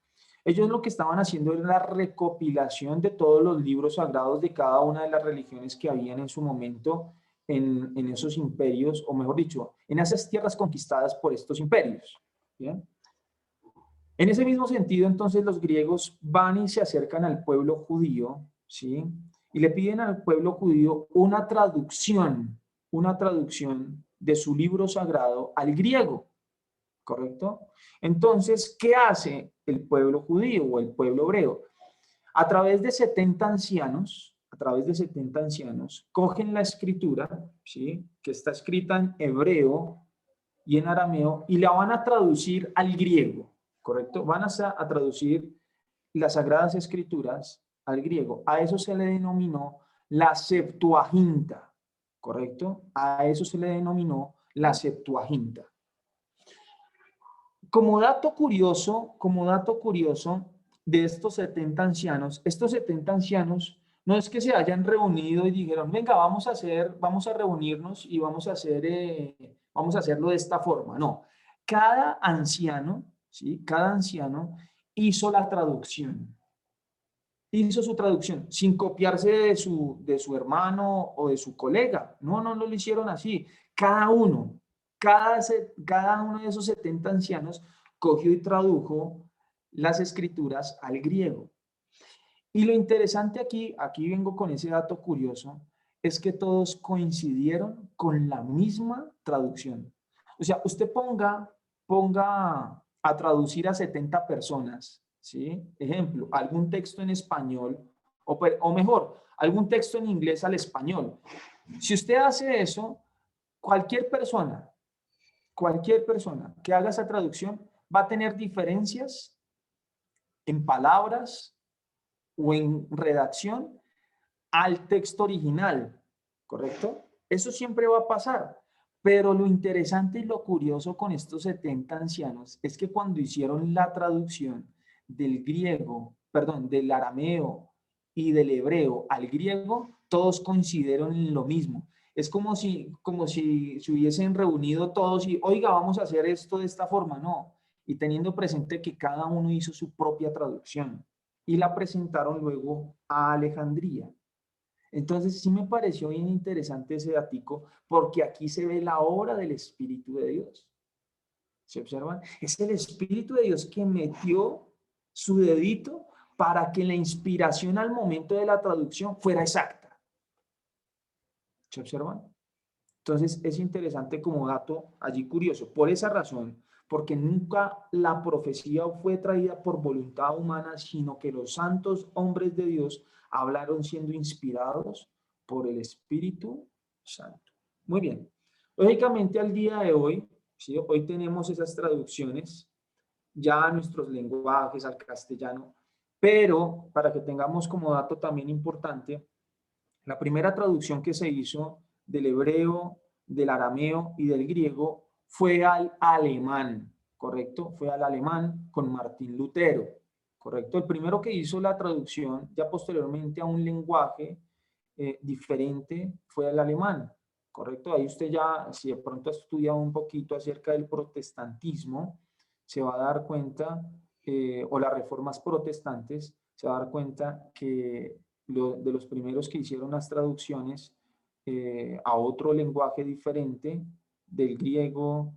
ellos lo que estaban haciendo era la recopilación de todos los libros sagrados de cada una de las religiones que habían en su momento en esos imperios, o mejor dicho, en esas tierras conquistadas por estos imperios. ¿Bien? En ese mismo sentido, entonces, los griegos van y se acercan al pueblo judío, ¿sí? Y le piden al pueblo judío una traducción de su libro sagrado al griego, ¿correcto? Entonces, ¿qué hace el pueblo judío o el pueblo hebreo? A través de 70 ancianos, cogen la escritura, ¿sí? Que está escrita en hebreo y en arameo, y la van a traducir al griego, ¿correcto? Van a traducir las Sagradas Escrituras al griego. A eso se le denominó la Septuaginta, ¿correcto? A eso se le denominó la Septuaginta. Como dato curioso de estos 70 ancianos No es que se hayan reunido y dijeron, venga, vamos a reunirnos y vamos a hacerlo de esta forma. No, cada anciano, ¿sí? Cada anciano hizo la traducción. Hizo su traducción sin copiarse de su hermano o de su colega. No lo hicieron así. Cada uno de esos 70 ancianos cogió y tradujo las escrituras al griego. Y lo interesante aquí vengo con ese dato curioso, es que todos coincidieron con la misma traducción. O sea, usted ponga a traducir a 70 personas, ¿sí? Ejemplo, algún texto en español, o mejor, algún texto en inglés al español. Si usted hace eso, cualquier persona que haga esa traducción va a tener diferencias en palabras o en redacción al texto original, ¿correcto? Eso siempre va a pasar. Pero lo interesante y lo curioso con estos 70 ancianos es que cuando hicieron la traducción del griego, perdón, del arameo y del hebreo al griego, todos coincidieron en lo mismo. Es como si se hubiesen reunido todos y, oiga, vamos a hacer esto de esta forma, no. Y teniendo presente que cada uno hizo su propia traducción y la presentaron luego a Alejandría. Entonces sí me pareció bien interesante ese datico, porque aquí se ve la obra del Espíritu de Dios. ¿Se observan? Es el Espíritu de Dios que metió su dedito para que la inspiración al momento de la traducción fuera exacta. ¿Se observan? Entonces es interesante como dato allí curioso. Por esa razón, porque nunca la profecía fue traída por voluntad humana, sino que los santos hombres de Dios hablaron siendo inspirados por el Espíritu Santo. Muy bien. Lógicamente al día de hoy, ¿sí? Hoy tenemos esas traducciones ya a nuestros lenguajes, al castellano, pero para que tengamos como dato también importante, la primera traducción que se hizo del hebreo, del arameo y del griego fue al alemán, ¿correcto? Fue al alemán con Martín Lutero, ¿correcto? El primero que hizo la traducción ya posteriormente a un lenguaje diferente fue el alemán, ¿correcto? Ahí usted ya, si de pronto ha estudiado un poquito acerca del protestantismo, se va a dar cuenta, o las reformas protestantes, se va a dar cuenta que de los primeros que hicieron las traducciones a otro lenguaje diferente del griego,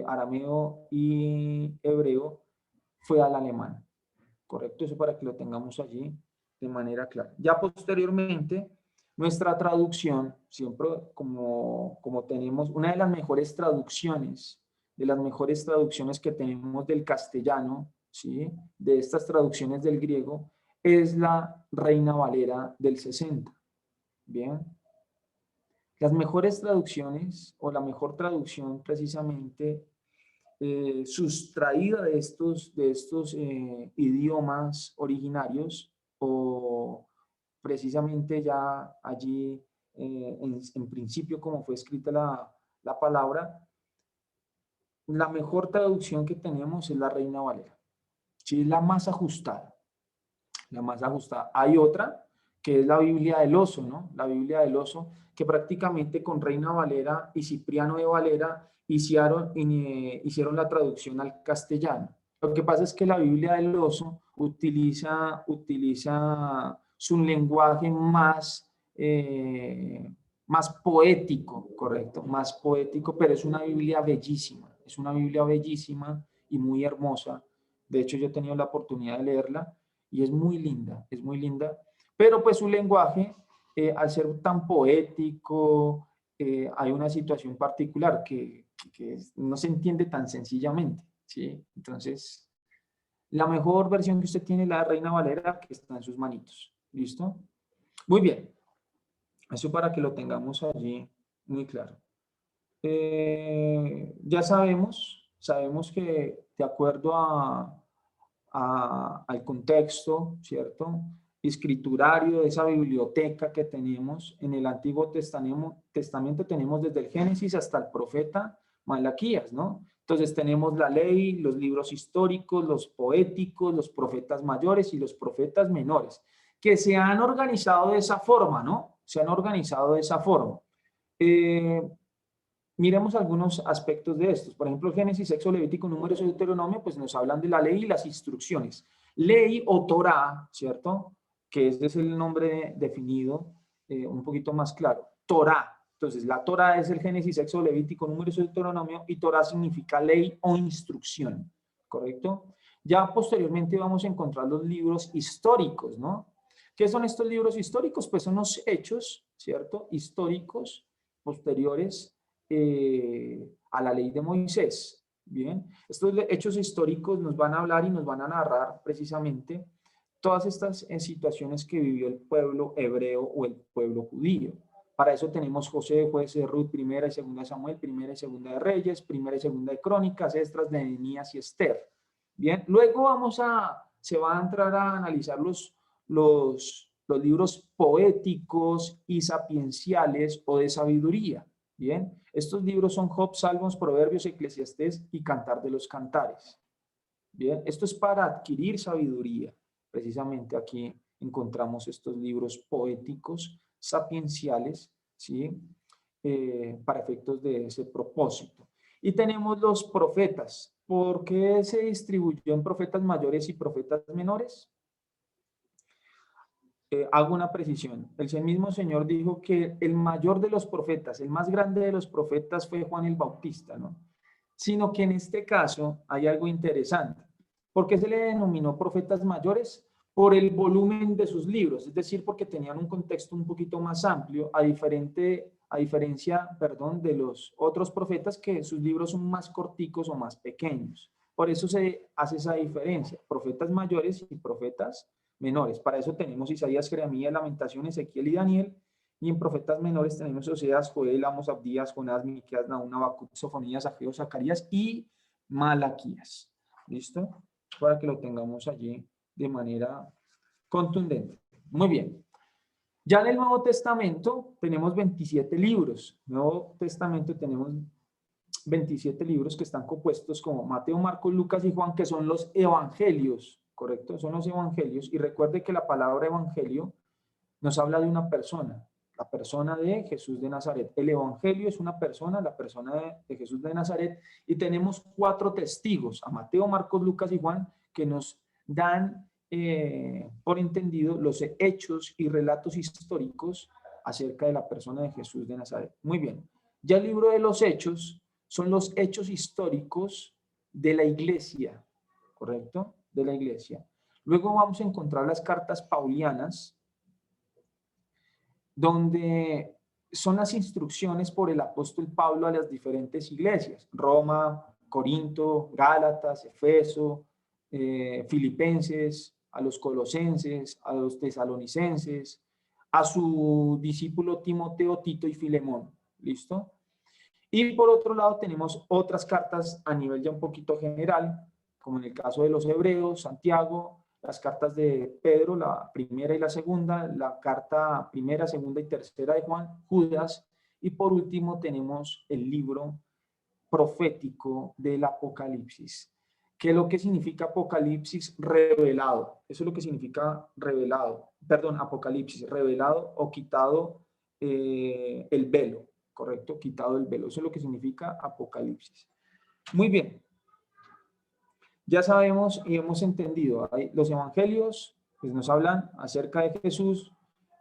arameo y hebreo fue al alemán, ¿correcto? Eso para que lo tengamos allí de manera clara. Ya posteriormente, nuestra traducción, siempre como tenemos una de las mejores traducciones que tenemos del castellano, ¿sí? De estas traducciones del griego, es la Reina Valera del 60. Bien. Las mejores traducciones, o la mejor traducción precisamente, sustraída de estos idiomas originarios, o precisamente ya allí, en principio, como fue escrita la palabra, la mejor traducción que tenemos es la Reina Valera. Sí, es la más ajustada. La más ajustada. Hay otra, que es la Biblia del Oso, ¿no? La Biblia del Oso, que prácticamente con Reina Valera y Cipriano de Valera hicieron la traducción al castellano. Lo que pasa es que la Biblia del Oso utiliza su lenguaje más poético, correcto, más poético, pero es una Biblia bellísima, y muy hermosa. De hecho, yo he tenido la oportunidad de leerla y es muy linda, pero pues su lenguaje, al ser tan poético, hay una situación particular que no se entiende tan sencillamente, ¿sí? Entonces, la mejor versión que usted tiene es la Reina Valera, que está en sus manitos. ¿Listo? Muy bien. Eso para que lo tengamos allí muy claro. Ya sabemos que de acuerdo al contexto, ¿cierto? Escriturario de esa biblioteca que tenemos en el Antiguo Testamento, tenemos desde el Génesis hasta el profeta Malaquías, ¿no? Entonces tenemos la ley, los libros históricos, los poéticos, los profetas mayores y los profetas menores. que se han organizado de esa forma, ¿no? Se han organizado de esa forma. Miremos algunos aspectos de estos. Por ejemplo, Génesis, Éxodo, Levítico, Números y Deuteronomio, pues nos hablan de la ley y las instrucciones. Ley o Torá, ¿cierto? Que ese es el nombre definido un poquito más claro. Torá. Entonces, la Torá es el Génesis, Éxodo, Levítico, Números y Deuteronomio, y Torá significa ley o instrucción, ¿correcto? Ya posteriormente vamos a encontrar los libros históricos, ¿no? ¿Qué son estos libros históricos? Pues son los hechos, ¿cierto? Históricos posteriores a la ley de Moisés. Bien, estos hechos históricos nos van a hablar y nos van a narrar precisamente todas estas situaciones que vivió el pueblo hebreo o el pueblo judío. Para eso tenemos José, Jueces, Ruth, Primera y Segunda de Samuel, Primera y Segunda de Reyes, Primera y Segunda de Crónicas, Esdras, Nehemías y Esther. Bien, luego se va a entrar a analizar los libros poéticos y sapienciales o de sabiduría. Bien, estos libros son Job, Salmos, Proverbios, Eclesiastés y Cantar de los Cantares. Bien, esto es para adquirir sabiduría. Precisamente aquí encontramos estos libros poéticos, sapienciales, ¿sí? Para efectos de ese propósito. Y tenemos los profetas. ¿Por qué se distribuyó en profetas mayores y profetas menores? Hago una precisión. El mismo Señor dijo que el mayor de los profetas, el más grande de los profetas fue Juan el Bautista, ¿no? Sino que en este caso hay algo interesante. ¿Por qué se le denominó profetas mayores? Por el volumen de sus libros, es decir, porque tenían un contexto un poquito más amplio, a diferencia, de los otros profetas que sus libros son más corticos o más pequeños. Por eso se hace esa diferencia, profetas mayores y profetas menores. Para eso tenemos Isaías, Jeremías, Lamentaciones, Ezequiel y Daniel. Y en profetas menores tenemos Oseas, Joel, Amos, Abdías, Jonás, Miqueas, Nahum, Habacuc, Sofonías, Ageo, Zacarías y Malaquías. ¿Listo? Para que lo tengamos allí de manera contundente. Muy bien. Ya en el Nuevo Testamento tenemos 27 libros. En el Nuevo Testamento tenemos 27 libros que están compuestos como Mateo, Marcos, Lucas y Juan, que son los evangelios, ¿correcto? Son los evangelios. Y recuerde que la palabra evangelio nos habla de una persona, la persona de Jesús de Nazaret. El evangelio es una persona, la persona de Jesús de Nazaret. Y tenemos 4 testigos, a Mateo, Marcos, Lucas y Juan, que nos dan por entendido los hechos y relatos históricos acerca de la persona de Jesús de Nazaret. Muy bien. Ya el libro de los hechos son los hechos históricos de la iglesia, ¿correcto? De la iglesia. Luego vamos a encontrar las cartas paulianas, donde son las instrucciones por el apóstol Pablo a las diferentes iglesias: Roma, Corinto, Gálatas, Efeso, Filipenses, a los colosenses, a los tesalonicenses, a su discípulo Timoteo, Tito y Filemón. ¿Listo? Y por otro lado tenemos otras cartas a nivel ya un poquito general, como en el caso de los hebreos, Santiago, las cartas de Pedro, la primera y la segunda, la carta primera, segunda y tercera de Juan, Judas, y por último tenemos el libro profético del Apocalipsis. ¿Qué es lo que significa Apocalipsis? Revelado. Eso es lo que significa revelado. Perdón, Apocalipsis, revelado o quitado el velo, ¿correcto? Quitado el velo. Eso es lo que significa Apocalipsis. Muy bien. Ya sabemos y hemos entendido, los evangelios pues nos hablan acerca de Jesús,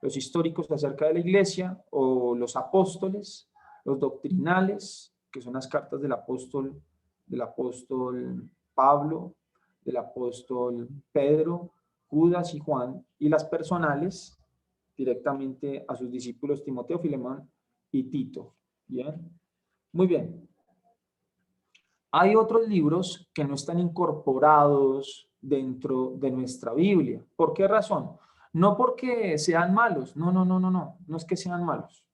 los históricos acerca de la iglesia o los apóstoles, los doctrinales, que son las cartas del apóstol Pablo, del apóstol Pedro, Judas y Juan, y las personales directamente a sus discípulos Timoteo, Filemón y Tito. ¿Bien? Muy bien. Hay otros libros que no están incorporados dentro de nuestra Biblia. ¿Por qué razón? No porque sean malos, no es que sean malos,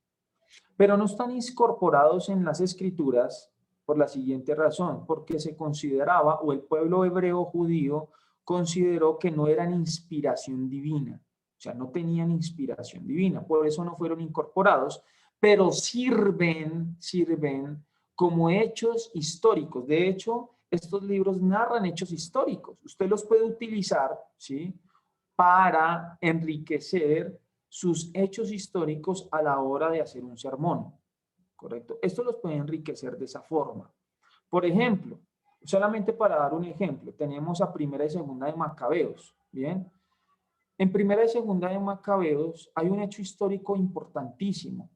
pero no están incorporados en las Escrituras por la siguiente razón: porque se consideraba, o el pueblo hebreo judío consideró que no eran inspiración divina, o sea, no tenían inspiración divina, por eso no fueron incorporados, pero sirven como hechos históricos. De hecho, estos libros narran hechos históricos. Usted los puede utilizar, ¿sí?, para enriquecer sus hechos históricos a la hora de hacer un sermón, ¿correcto? Esto los puede enriquecer de esa forma. Por ejemplo, solamente para dar un ejemplo, tenemos a Primera y Segunda de Macabeos, ¿bien? En Primera y Segunda de Macabeos hay un hecho histórico importantísimo,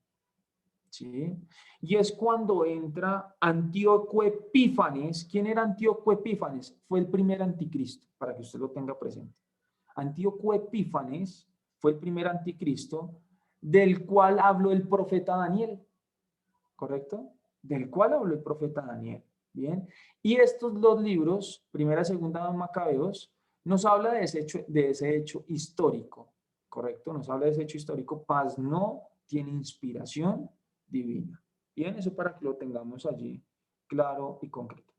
¿sí? Y es cuando entra Antíoco Epífanes. ¿Quién era Antíoco Epífanes? Fue el primer anticristo, para que usted lo tenga presente. Antíoco Epífanes fue el primer anticristo del cual habló el profeta Daniel, ¿correcto? Del cual habló el profeta Daniel, ¿bien? Y estos dos libros, Primera y Segunda de Macabeos, nos habla de ese hecho histórico, ¿correcto? Nos habla de ese hecho histórico, mas no tiene inspiración divina. Bien, eso para que lo tengamos allí claro y concreto.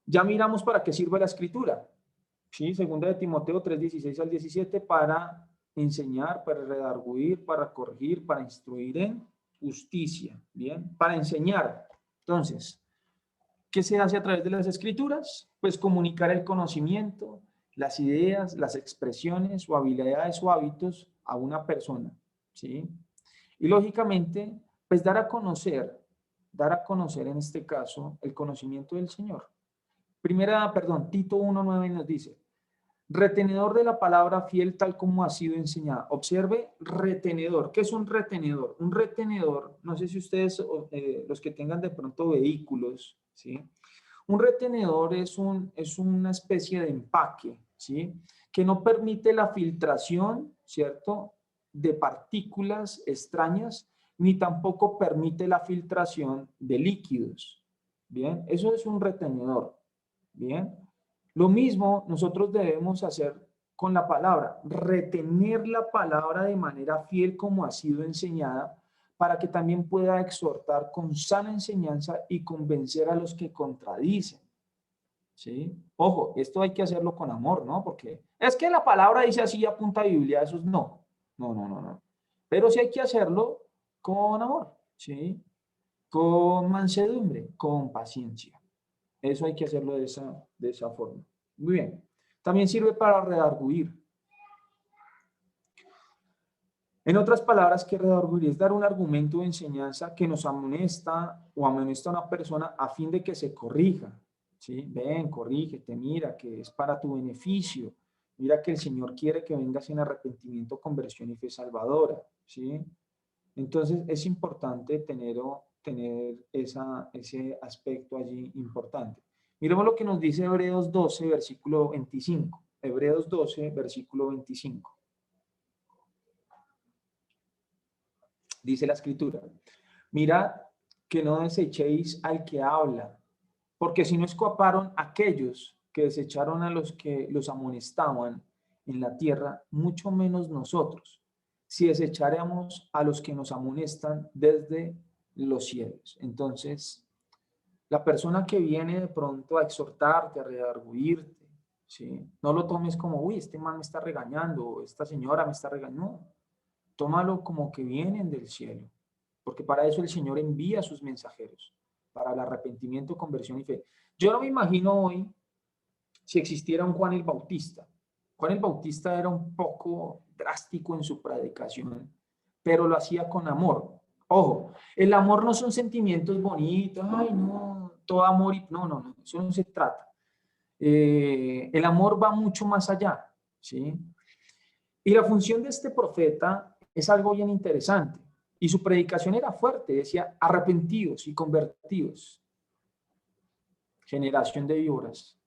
Ya miramos para qué sirve la escritura. ¿Sí? Segunda de Timoteo 3:16 al 17, para enseñar, para redarguir, para corregir, para instruir en justicia. Bien, para enseñar. Entonces, ¿qué se hace a través de las escrituras? Pues comunicar el conocimiento, las ideas, las expresiones o habilidades o hábitos a una persona, ¿sí? Y lógicamente, pues dar a conocer en este caso el conocimiento del Señor. Tito 1:9 nos dice, retenedor de la palabra fiel tal como ha sido enseñada. Observe, retenedor. ¿Qué es un retenedor? Un retenedor, no sé si ustedes, los que tengan de pronto vehículos, ¿sí? Un retenedor es una especie de empaque, ¿sí? Que no permite la filtración, ¿cierto? De partículas extrañas, ni tampoco permite la filtración de líquidos. Bien, eso es un retenedor. Bien. Lo mismo nosotros debemos hacer con la palabra, retener la palabra de manera fiel como ha sido enseñada, para que también pueda exhortar con sana enseñanza y convencer a los que contradicen. ¿Sí? Ojo, esto hay que hacerlo con amor, ¿no? Porque es que la palabra dice así, apunta a Biblia, eso es no. No. Pero sí hay que hacerlo con amor, ¿sí? Con mansedumbre, con paciencia. Eso hay que hacerlo de esa forma. Muy bien. También sirve para redarguir. En otras palabras, que redarguir es dar un argumento de enseñanza que nos amonesta o amonesta a una persona a fin de que se corrija. ¿Sí? Ven, corrígete, mira que es para tu beneficio. Mira que el Señor quiere que vengas en arrepentimiento, conversión y fe salvadora. ¿Sí? Entonces es importante tener ese aspecto allí importante. Miremos lo que nos dice Hebreos 12, versículo 25. Hebreos 12, versículo 25. Dice la escritura, mirad que no desechéis al que habla, porque si no escaparon aquellos que desecharon a los que los amonestaban en la tierra, mucho menos nosotros, si desecharemos a los que nos amonestan desde los cielos. Entonces, la persona que viene de pronto a exhortarte, a redarguirte, ¿sí? No lo tomes como, uy, este man me está regañando, o esta señora me está regañando. No, tómalo como que vienen del cielo, porque para eso el Señor envía a sus mensajeros, para el arrepentimiento, conversión y fe. Yo no me imagino hoy si existiera un Juan el Bautista. Juan el Bautista era un poco drástico en su predicación, pero lo hacía con amor. Ojo, el amor no son sentimientos bonitos, ay no, todo amor y no, eso no se trata. El amor va mucho más allá, ¿sí? Y la función de este profeta es algo bien interesante. Y su predicación era fuerte, decía, arrepentidos y convertidos. Generación de víboras.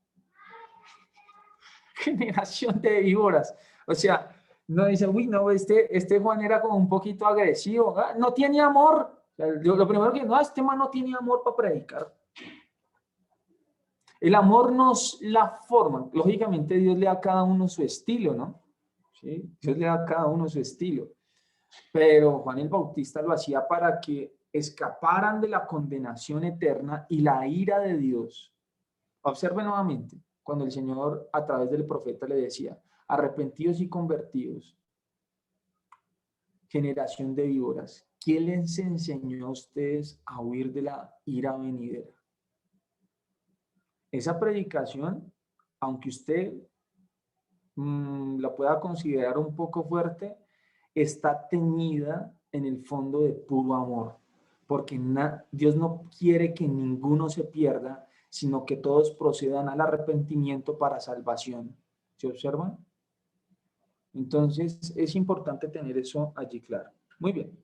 Generación de víboras. O sea, no dice, uy, no, este Juan era como un poquito agresivo. ¿Ah? No tiene amor. O sea, lo primero que no, este man no tiene amor para predicar. El amor nos la forma. Lógicamente Dios le da a cada uno su estilo, ¿no? ¿Sí? Dios le da a cada uno su estilo. Pero Juan el Bautista lo hacía para que escaparan de la condenación eterna y la ira de Dios. Observe nuevamente, cuando el Señor a través del profeta le decía, arrepentidos y convertidos, generación de víboras, ¿quién les enseñó a ustedes a huir de la ira venidera? Esa predicación, aunque usted la pueda considerar un poco fuerte, está teñida en el fondo de puro amor, porque Dios no quiere que ninguno se pierda, sino que todos procedan al arrepentimiento para salvación. ¿Se observan? Entonces, es importante tener eso allí claro. Muy bien.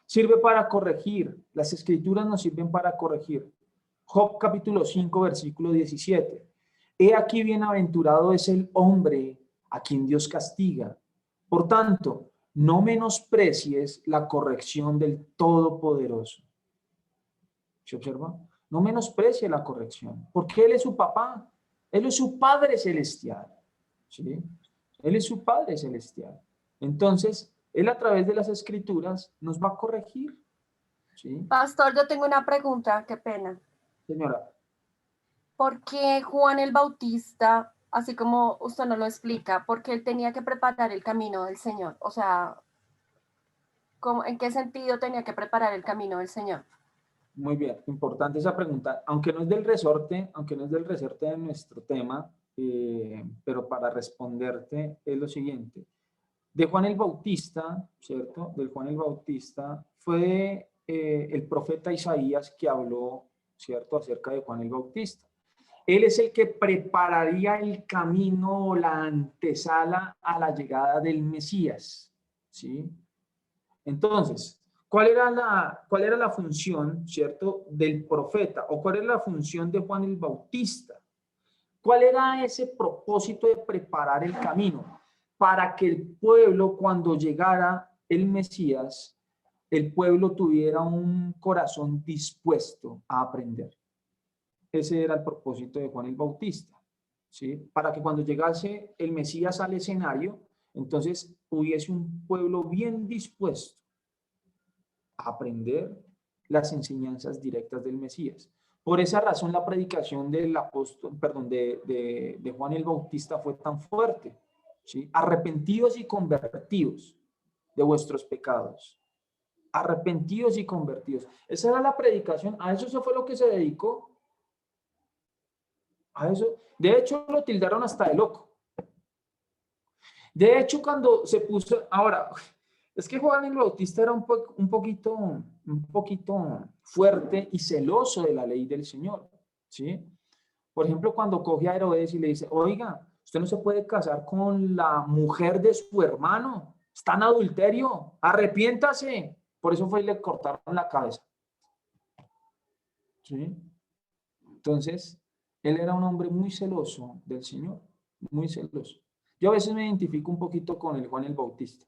Sirve para corregir. Las escrituras nos sirven para corregir. Job capítulo 5, versículo 17. He aquí bienaventurado es el hombre a quien Dios castiga. Por tanto, no menosprecies la corrección del Todopoderoso. ¿Se observa? No menosprecie la corrección, porque Él es su papá. Él es su Padre Celestial. ¿Sí? Él es su Padre Celestial. Entonces, Él a través de las Escrituras nos va a corregir. ¿Sí? Pastor, yo tengo una pregunta, qué pena. Señora. ¿Por qué Juan el Bautista, así como usted nos lo explica, por qué él tenía que preparar el camino del Señor? O sea, ¿en qué sentido tenía que preparar el camino del Señor? Muy bien, importante esa pregunta, aunque no es del resorte de nuestro tema, pero para responderte es lo siguiente. De Juan el Bautista, ¿cierto? Del Juan el Bautista fue el profeta Isaías que habló, ¿cierto? Acerca de Juan el Bautista. Él es el que prepararía el camino o la antesala a la llegada del Mesías, ¿sí? Entonces, ¿cuál era la función, cierto, del profeta? ¿O cuál era la función de Juan el Bautista? ¿Cuál era ese propósito de preparar el camino? Para que el pueblo, cuando llegara el Mesías, el pueblo tuviera un corazón dispuesto a aprender. Ese era el propósito de Juan el Bautista, ¿sí? Para que cuando llegase el Mesías al escenario, entonces hubiese un pueblo bien dispuesto a aprender las enseñanzas directas del Mesías. Por esa razón la predicación del apóstol, perdón, de Juan el Bautista fue tan fuerte, ¿sí? Arrepentidos y convertidos de vuestros pecados. Arrepentidos y convertidos. Esa era la predicación, a eso fue lo que se dedicó. A eso, de hecho, lo tildaron hasta de loco. De hecho, cuando se puso, ahora, es que Juan el Bautista era un poquito fuerte y celoso de la ley del Señor, ¿sí? Por ejemplo, cuando coge a Herodes y le dice, oiga, usted no se puede casar con la mujer de su hermano, está en adulterio, arrepiéntase. Por eso fue y le cortaron la cabeza, ¿sí? Entonces, él era un hombre muy celoso del Señor, muy celoso. Yo a veces me identifico un poquito con el Juan el Bautista.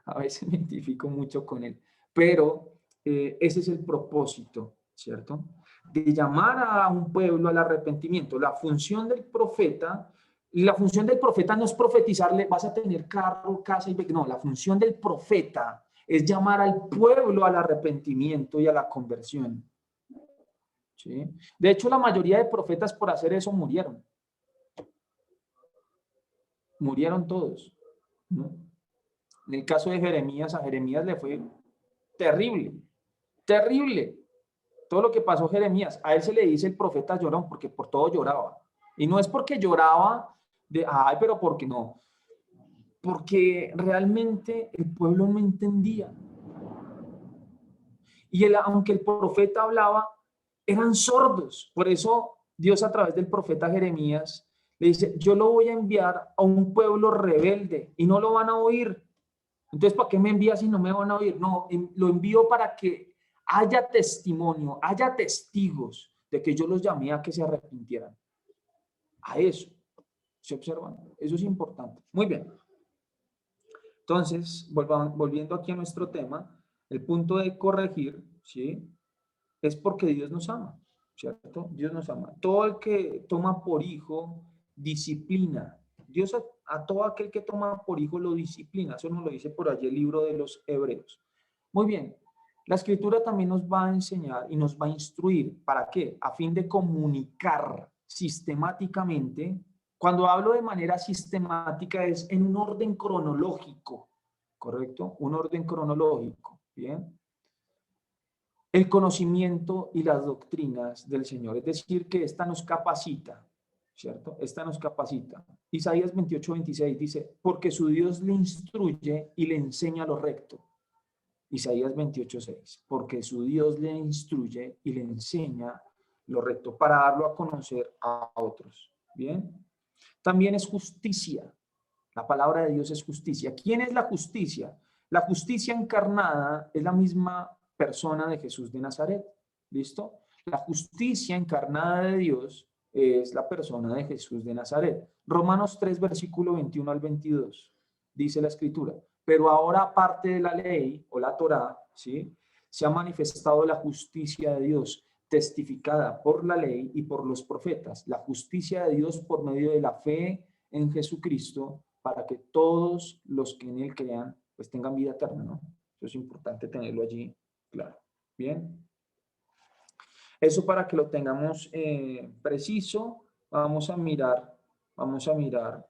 A veces me identifico mucho con él. Pero ese es el propósito, ¿cierto? De llamar a un pueblo al arrepentimiento. La función del profeta no es profetizarle, vas a tener carro, casa y... No, la función del profeta es llamar al pueblo al arrepentimiento y a la conversión. ¿Sí? De hecho, la mayoría de profetas por hacer eso murieron. Murieron todos, ¿no? En el caso de Jeremías, a Jeremías le fue terrible, terrible. Todo lo que pasó Jeremías, a él se le dice el profeta llorón porque por todo lloraba. Y no es porque lloraba de, ay, pero porque no. Porque realmente el pueblo no entendía. Y aunque el profeta hablaba, eran sordos. Por eso Dios a través del profeta Jeremías le dice, yo lo voy a enviar a un pueblo rebelde y no lo van a oír. Entonces, ¿para qué me envía si no me van a oír? No, lo envío para que haya testimonio, haya testigos de que yo los llamé a que se arrepintieran. A eso. ¿Se observan? Eso es importante. Muy bien. Entonces, volviendo aquí a nuestro tema, el punto de corregir, ¿sí? Es porque Dios nos ama, ¿cierto? Dios nos ama. Todo el que toma por hijo, disciplina. Dios a todo aquel que toma por hijo lo disciplina. Eso nos lo dice por allí el libro de los Hebreos. Muy bien. La Escritura también nos va a enseñar y nos va a instruir. ¿Para qué? A fin de comunicar sistemáticamente. Cuando hablo de manera sistemática es en un orden cronológico, ¿correcto? Un orden cronológico, ¿bien? El conocimiento y las doctrinas del Señor. Es decir, que esta nos capacita ¿cierto? Esta nos capacita. Isaías 28:26 dice, porque su Dios le instruye y le enseña lo recto. Isaías 28:6, porque su Dios le instruye y le enseña lo recto para darlo a conocer a otros. Bien. También es justicia. La palabra de Dios es justicia. ¿Quién es la justicia? La justicia encarnada es la misma persona de Jesús de Nazaret. ¿Listo? La justicia encarnada de Dios es la persona de Jesús de Nazaret. Romanos 3, versículo 21 al 22, dice la Escritura. Pero ahora, aparte de la ley o la Torá, ¿sí?, se ha manifestado la justicia de Dios, testificada por la ley y por los profetas. La justicia de Dios por medio de la fe en Jesucristo, para que todos los que en él crean, pues tengan vida eterna, ¿no? Eso es importante tenerlo allí, claro. Bien. Eso para que lo tengamos preciso. Vamos a mirar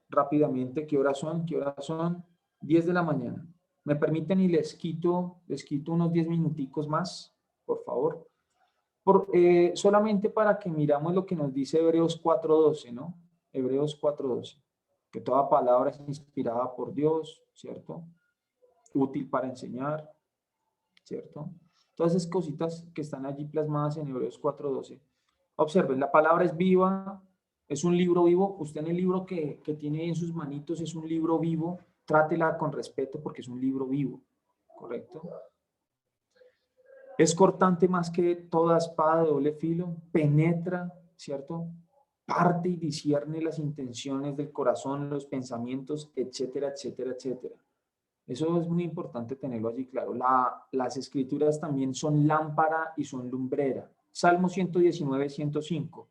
rápidamente qué horas son. 10 de la mañana. ¿Me permiten y les quito unos 10 minuticos más, por favor? Solamente para que miramos lo que nos dice Hebreos 4:12, ¿no? Hebreos 4:12. Que toda palabra es inspirada por Dios, ¿cierto? Útil para enseñar, ¿cierto? Todas esas cositas que están allí plasmadas en Hebreos 4:12. Observen, la palabra es viva, es un libro vivo. Usted en el libro que tiene en sus manitos es un libro vivo. Trátela con respeto porque es un libro vivo, ¿correcto? Es cortante más que toda espada de doble filo, penetra, ¿cierto? Parte y discierne las intenciones del corazón, los pensamientos, etcétera, etcétera, etcétera. Eso es muy importante tenerlo allí claro. Las escrituras también son lámpara y son lumbrera. Salmo 119, 105.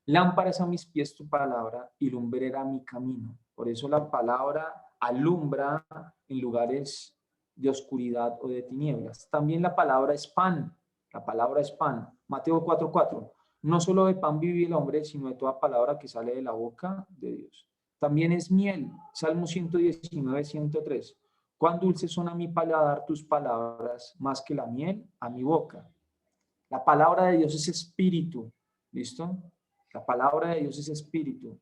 Lámpara es a mis pies tu palabra y lumbrera a mi camino. Por eso la palabra alumbra en lugares de oscuridad o de tinieblas. También la palabra es pan. La palabra es pan. Mateo 4:4. No solo de pan vive el hombre, sino de toda palabra que sale de la boca de Dios. También es miel. Salmo 119, 103. Cuán dulces son a mi paladar tus palabras, más que la miel a mi boca. La palabra de Dios es espíritu. ¿Listo? La palabra de Dios es espíritu.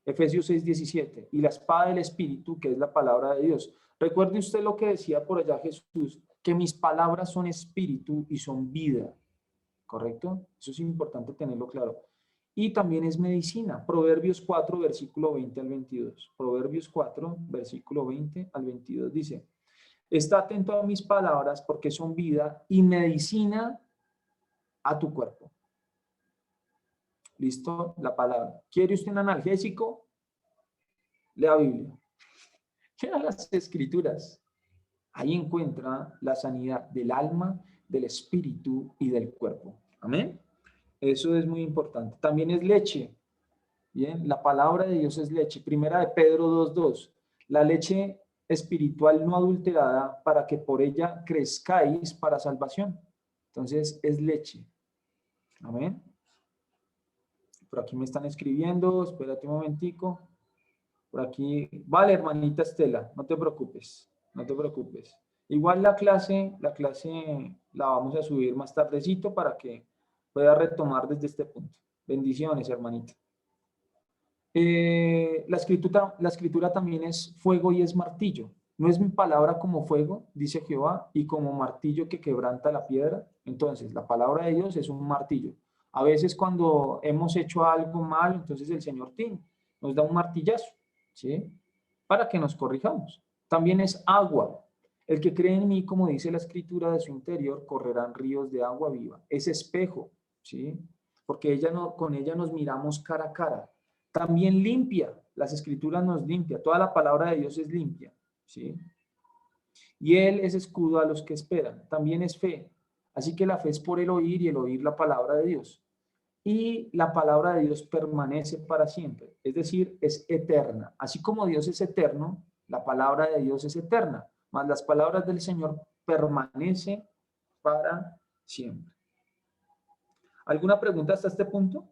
Efesios 6:17. Y la espada del espíritu, que es la palabra de Dios. Recuerde usted lo que decía por allá Jesús, que mis palabras son espíritu y son vida. ¿Correcto? Eso es importante tenerlo claro. Y también es medicina. Proverbios 4, versículo 20 al 22. Proverbios 4, versículo 20 al 22 dice: está atento a mis palabras porque son vida y medicina a tu cuerpo. ¿Listo? La palabra. ¿Quiere usted un analgésico? Lea Biblia. Lea las escrituras. Ahí encuentra la sanidad del alma, del espíritu y del cuerpo. Amén. Eso es muy importante. También es leche. Bien, la palabra de Dios es leche. Primera de Pedro 2:2. La leche espiritual no adulterada para que por ella crezcáis para salvación. Entonces es leche. Amén. Por aquí me están escribiendo. Espérate un momentico. Por aquí. Vale, hermanita Estela, no te preocupes. No te preocupes. Igual la clase la vamos a subir más tardecito para que pueda retomar desde este punto. Bendiciones, hermanita. La escritura también es fuego y es martillo. ¿No es mi palabra como fuego, dice Jehová, y como martillo que quebranta la piedra? Entonces, la palabra de Dios es un martillo. A veces cuando hemos hecho algo mal, entonces el Señor nos da un martillazo, ¿sí? Para que nos corrijamos. También es agua. El que cree en mí, como dice la escritura, de su interior correrán ríos de agua viva. Es espejo, ¿sí? Porque con ella nos miramos cara a cara. También limpia. Las escrituras nos limpia. Toda la palabra de Dios es limpia, ¿sí? Y Él es escudo a los que esperan. También es fe. Así que la fe es por el oír y el oír la palabra de Dios. Y la palabra de Dios permanece para siempre. Es decir, es eterna. Así como Dios es eterno, la palabra de Dios es eterna. Mas las palabras del Señor permanecen para siempre. ¿Alguna pregunta hasta este punto?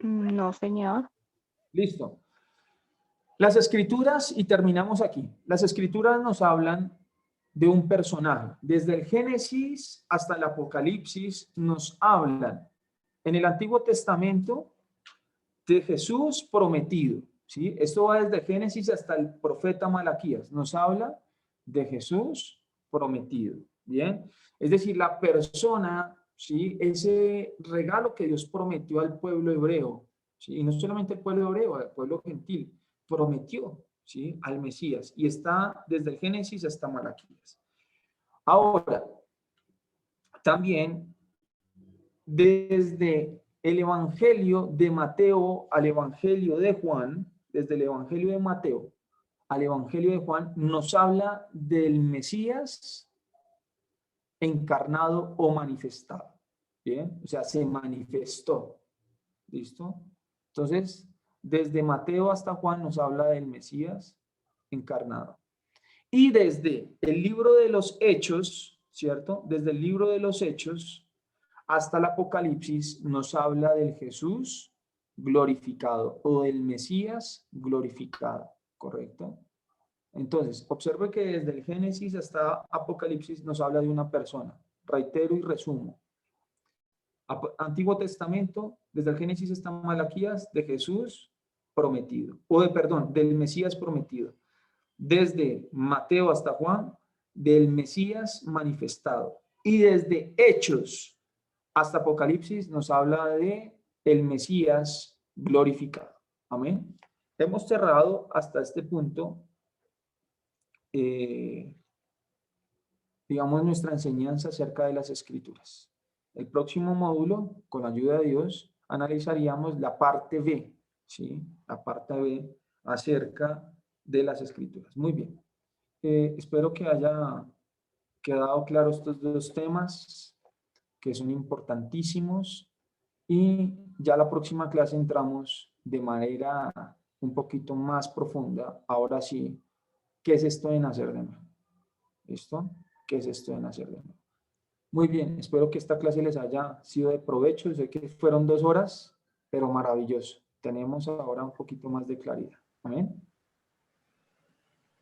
No, señor. Listo. Las escrituras, y terminamos aquí. Las escrituras nos hablan de un personaje. Desde el Génesis hasta el Apocalipsis nos hablan. En el Antiguo Testamento de Jesús prometido, ¿sí? Esto va desde Génesis hasta el profeta Malaquías. Nos habla de Jesús prometido, ¿bien? Es decir, la persona, ¿sí? Ese regalo que Dios prometió al pueblo hebreo, ¿sí? Y no solamente al pueblo hebreo, al pueblo gentil, prometió, ¿sí? Al Mesías. Y está desde el Génesis hasta Malaquías. Ahora, también desde el Evangelio de Mateo al Evangelio de Juan, desde el Evangelio de Mateo al Evangelio de Juan, nos habla del Mesías encarnado o manifestado. ¿Bien? O sea, se manifestó. ¿Listo? Entonces, desde Mateo hasta Juan nos habla del Mesías encarnado. Y desde el libro de los Hechos, ¿cierto? Desde el libro de los Hechos hasta el Apocalipsis nos habla del Jesús glorificado o del Mesías glorificado, ¿correcto? Entonces, observe que desde el Génesis hasta Apocalipsis nos habla de una persona. Reitero y resumo. Antiguo Testamento, desde el Génesis hasta Malaquías, de Jesús prometido, del Mesías prometido. Desde Mateo hasta Juan, del Mesías manifestado. Y desde Hechos hasta Apocalipsis nos habla de el Mesías glorificado. Amén. Hemos cerrado hasta este punto, digamos, nuestra enseñanza acerca de las Escrituras. El próximo módulo, con la ayuda de Dios, analizaríamos la parte B, ¿sí? La parte B acerca de las Escrituras. Muy bien. Espero que haya quedado claro estos dos temas que son importantísimos, y ya la próxima clase entramos de manera un poquito más profunda. Ahora sí, ¿qué es esto de nacer de nuevo? ¿Listo? ¿Qué es esto de nacer de nuevo? Muy bien, espero que esta clase les haya sido de provecho. Sé que fueron 2 horas, pero maravilloso. Tenemos ahora un poquito más de claridad. Amén.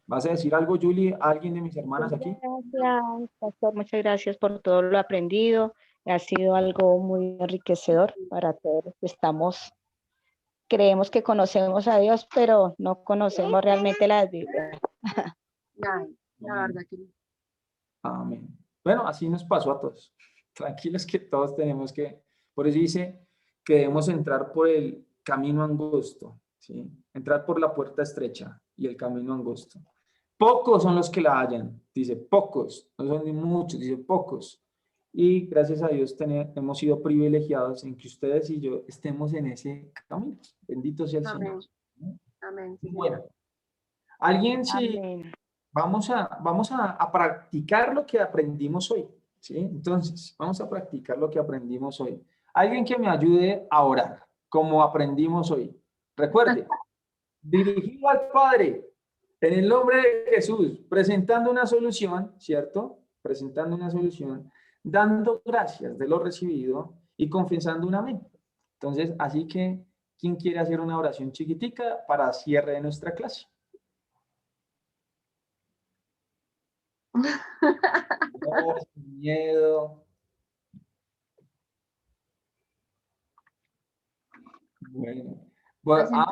¿Vas a decir algo, Julie, a alguien de mis hermanas aquí? Gracias, pastor. Muchas gracias por todo lo aprendido. Ha sido algo muy enriquecedor para todos los que estamos. Creemos que conocemos a Dios, pero no conocemos realmente la Biblia. Ay, la verdad que Amén. Bueno, así nos pasó a todos. Tranquilos que todos tenemos que, por eso dice que debemos entrar por el camino angosto, ¿sí? Entrar por la puerta estrecha y el camino angosto. Pocos son los que la hallan, dice pocos, no son ni muchos, dice pocos. Y gracias a Dios hemos sido privilegiados en que ustedes y yo estemos en ese camino. Bendito sea el amén. Señor. Amén. Sí, Bueno, alguien si Amén. vamos a practicar lo que aprendimos hoy, ¿sí? Entonces, vamos a practicar lo que aprendimos hoy. Alguien que me ayude a orar, como aprendimos hoy. Recuerde, dirigido al Padre, en el nombre de Jesús, presentando una solución, ¿cierto? Presentando una solución, dando gracias de lo recibido y confesando un amén. Entonces, así que, ¿quién quiere hacer una oración chiquitica para cierre de nuestra clase? No, sin miedo. Bueno,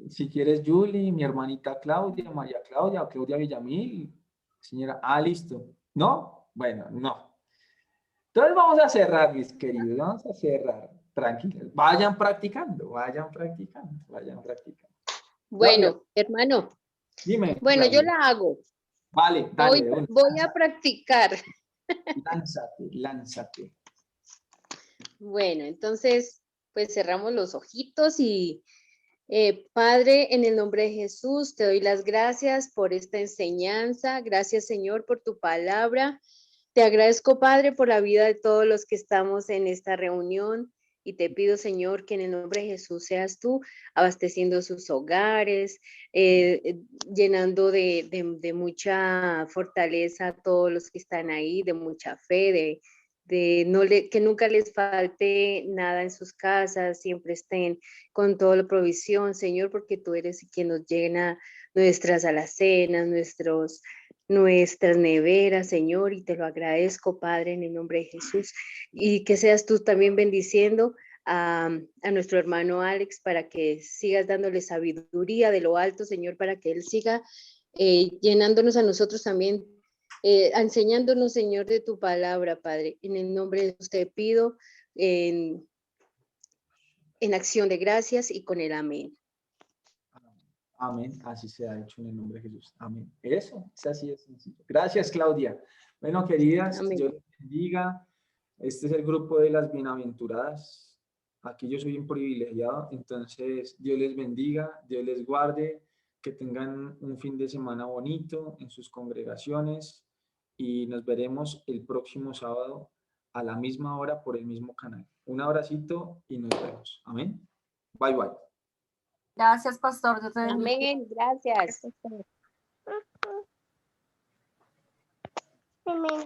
si quieres, Julie, mi hermanita Claudia, María Claudia o Claudia Villamil, señora, listo. ¿No? Bueno, no. Entonces vamos a cerrar, mis queridos, vamos a cerrar. Tranquilos, vayan practicando, vayan practicando, vayan practicando. Claudia, Bueno, hermano, dime, bueno, yo Claudia. la hago. Vale, dale. de una. Voy a practicar. Lánzate, lánzate. Bueno, entonces, pues cerramos los ojitos y Padre, en el nombre de Jesús, te doy las gracias por esta enseñanza. Gracias, Señor, por tu palabra. Te agradezco, Padre, por la vida de todos los que estamos en esta reunión. Y te pido, Señor, que en el nombre de Jesús seas tú abasteciendo sus hogares, llenando de mucha fortaleza a todos los que están ahí, de mucha fe, que nunca les falte nada en sus casas, siempre estén con toda la provisión, Señor, porque tú eres quien nos llena nuestras alacenas, nuestras neveras, Señor, y te lo agradezco, Padre, en el nombre de Jesús, y que seas tú también bendiciendo a nuestro hermano Alex para que sigas dándole sabiduría de lo alto, Señor, para que él siga llenándonos a nosotros también, enseñándonos, Señor, de tu palabra, Padre. En el nombre de Jesús te pido en acción de gracias y con el amén. Amén. Así se ha hecho en el nombre de Jesús. Amén. Eso, es así de sencillo. Gracias, Claudia. Bueno, queridas, Amén. Dios les bendiga. Este es el grupo de las bienaventuradas. Aquí yo soy un privilegiado, entonces Dios les bendiga, Dios les guarde, que tengan un fin de semana bonito en sus congregaciones y nos veremos el próximo sábado a la misma hora por el mismo canal. Un abracito y nos vemos. Amén. Bye, bye. Gracias, pastor. Dios te bendiga. Amén, gracias.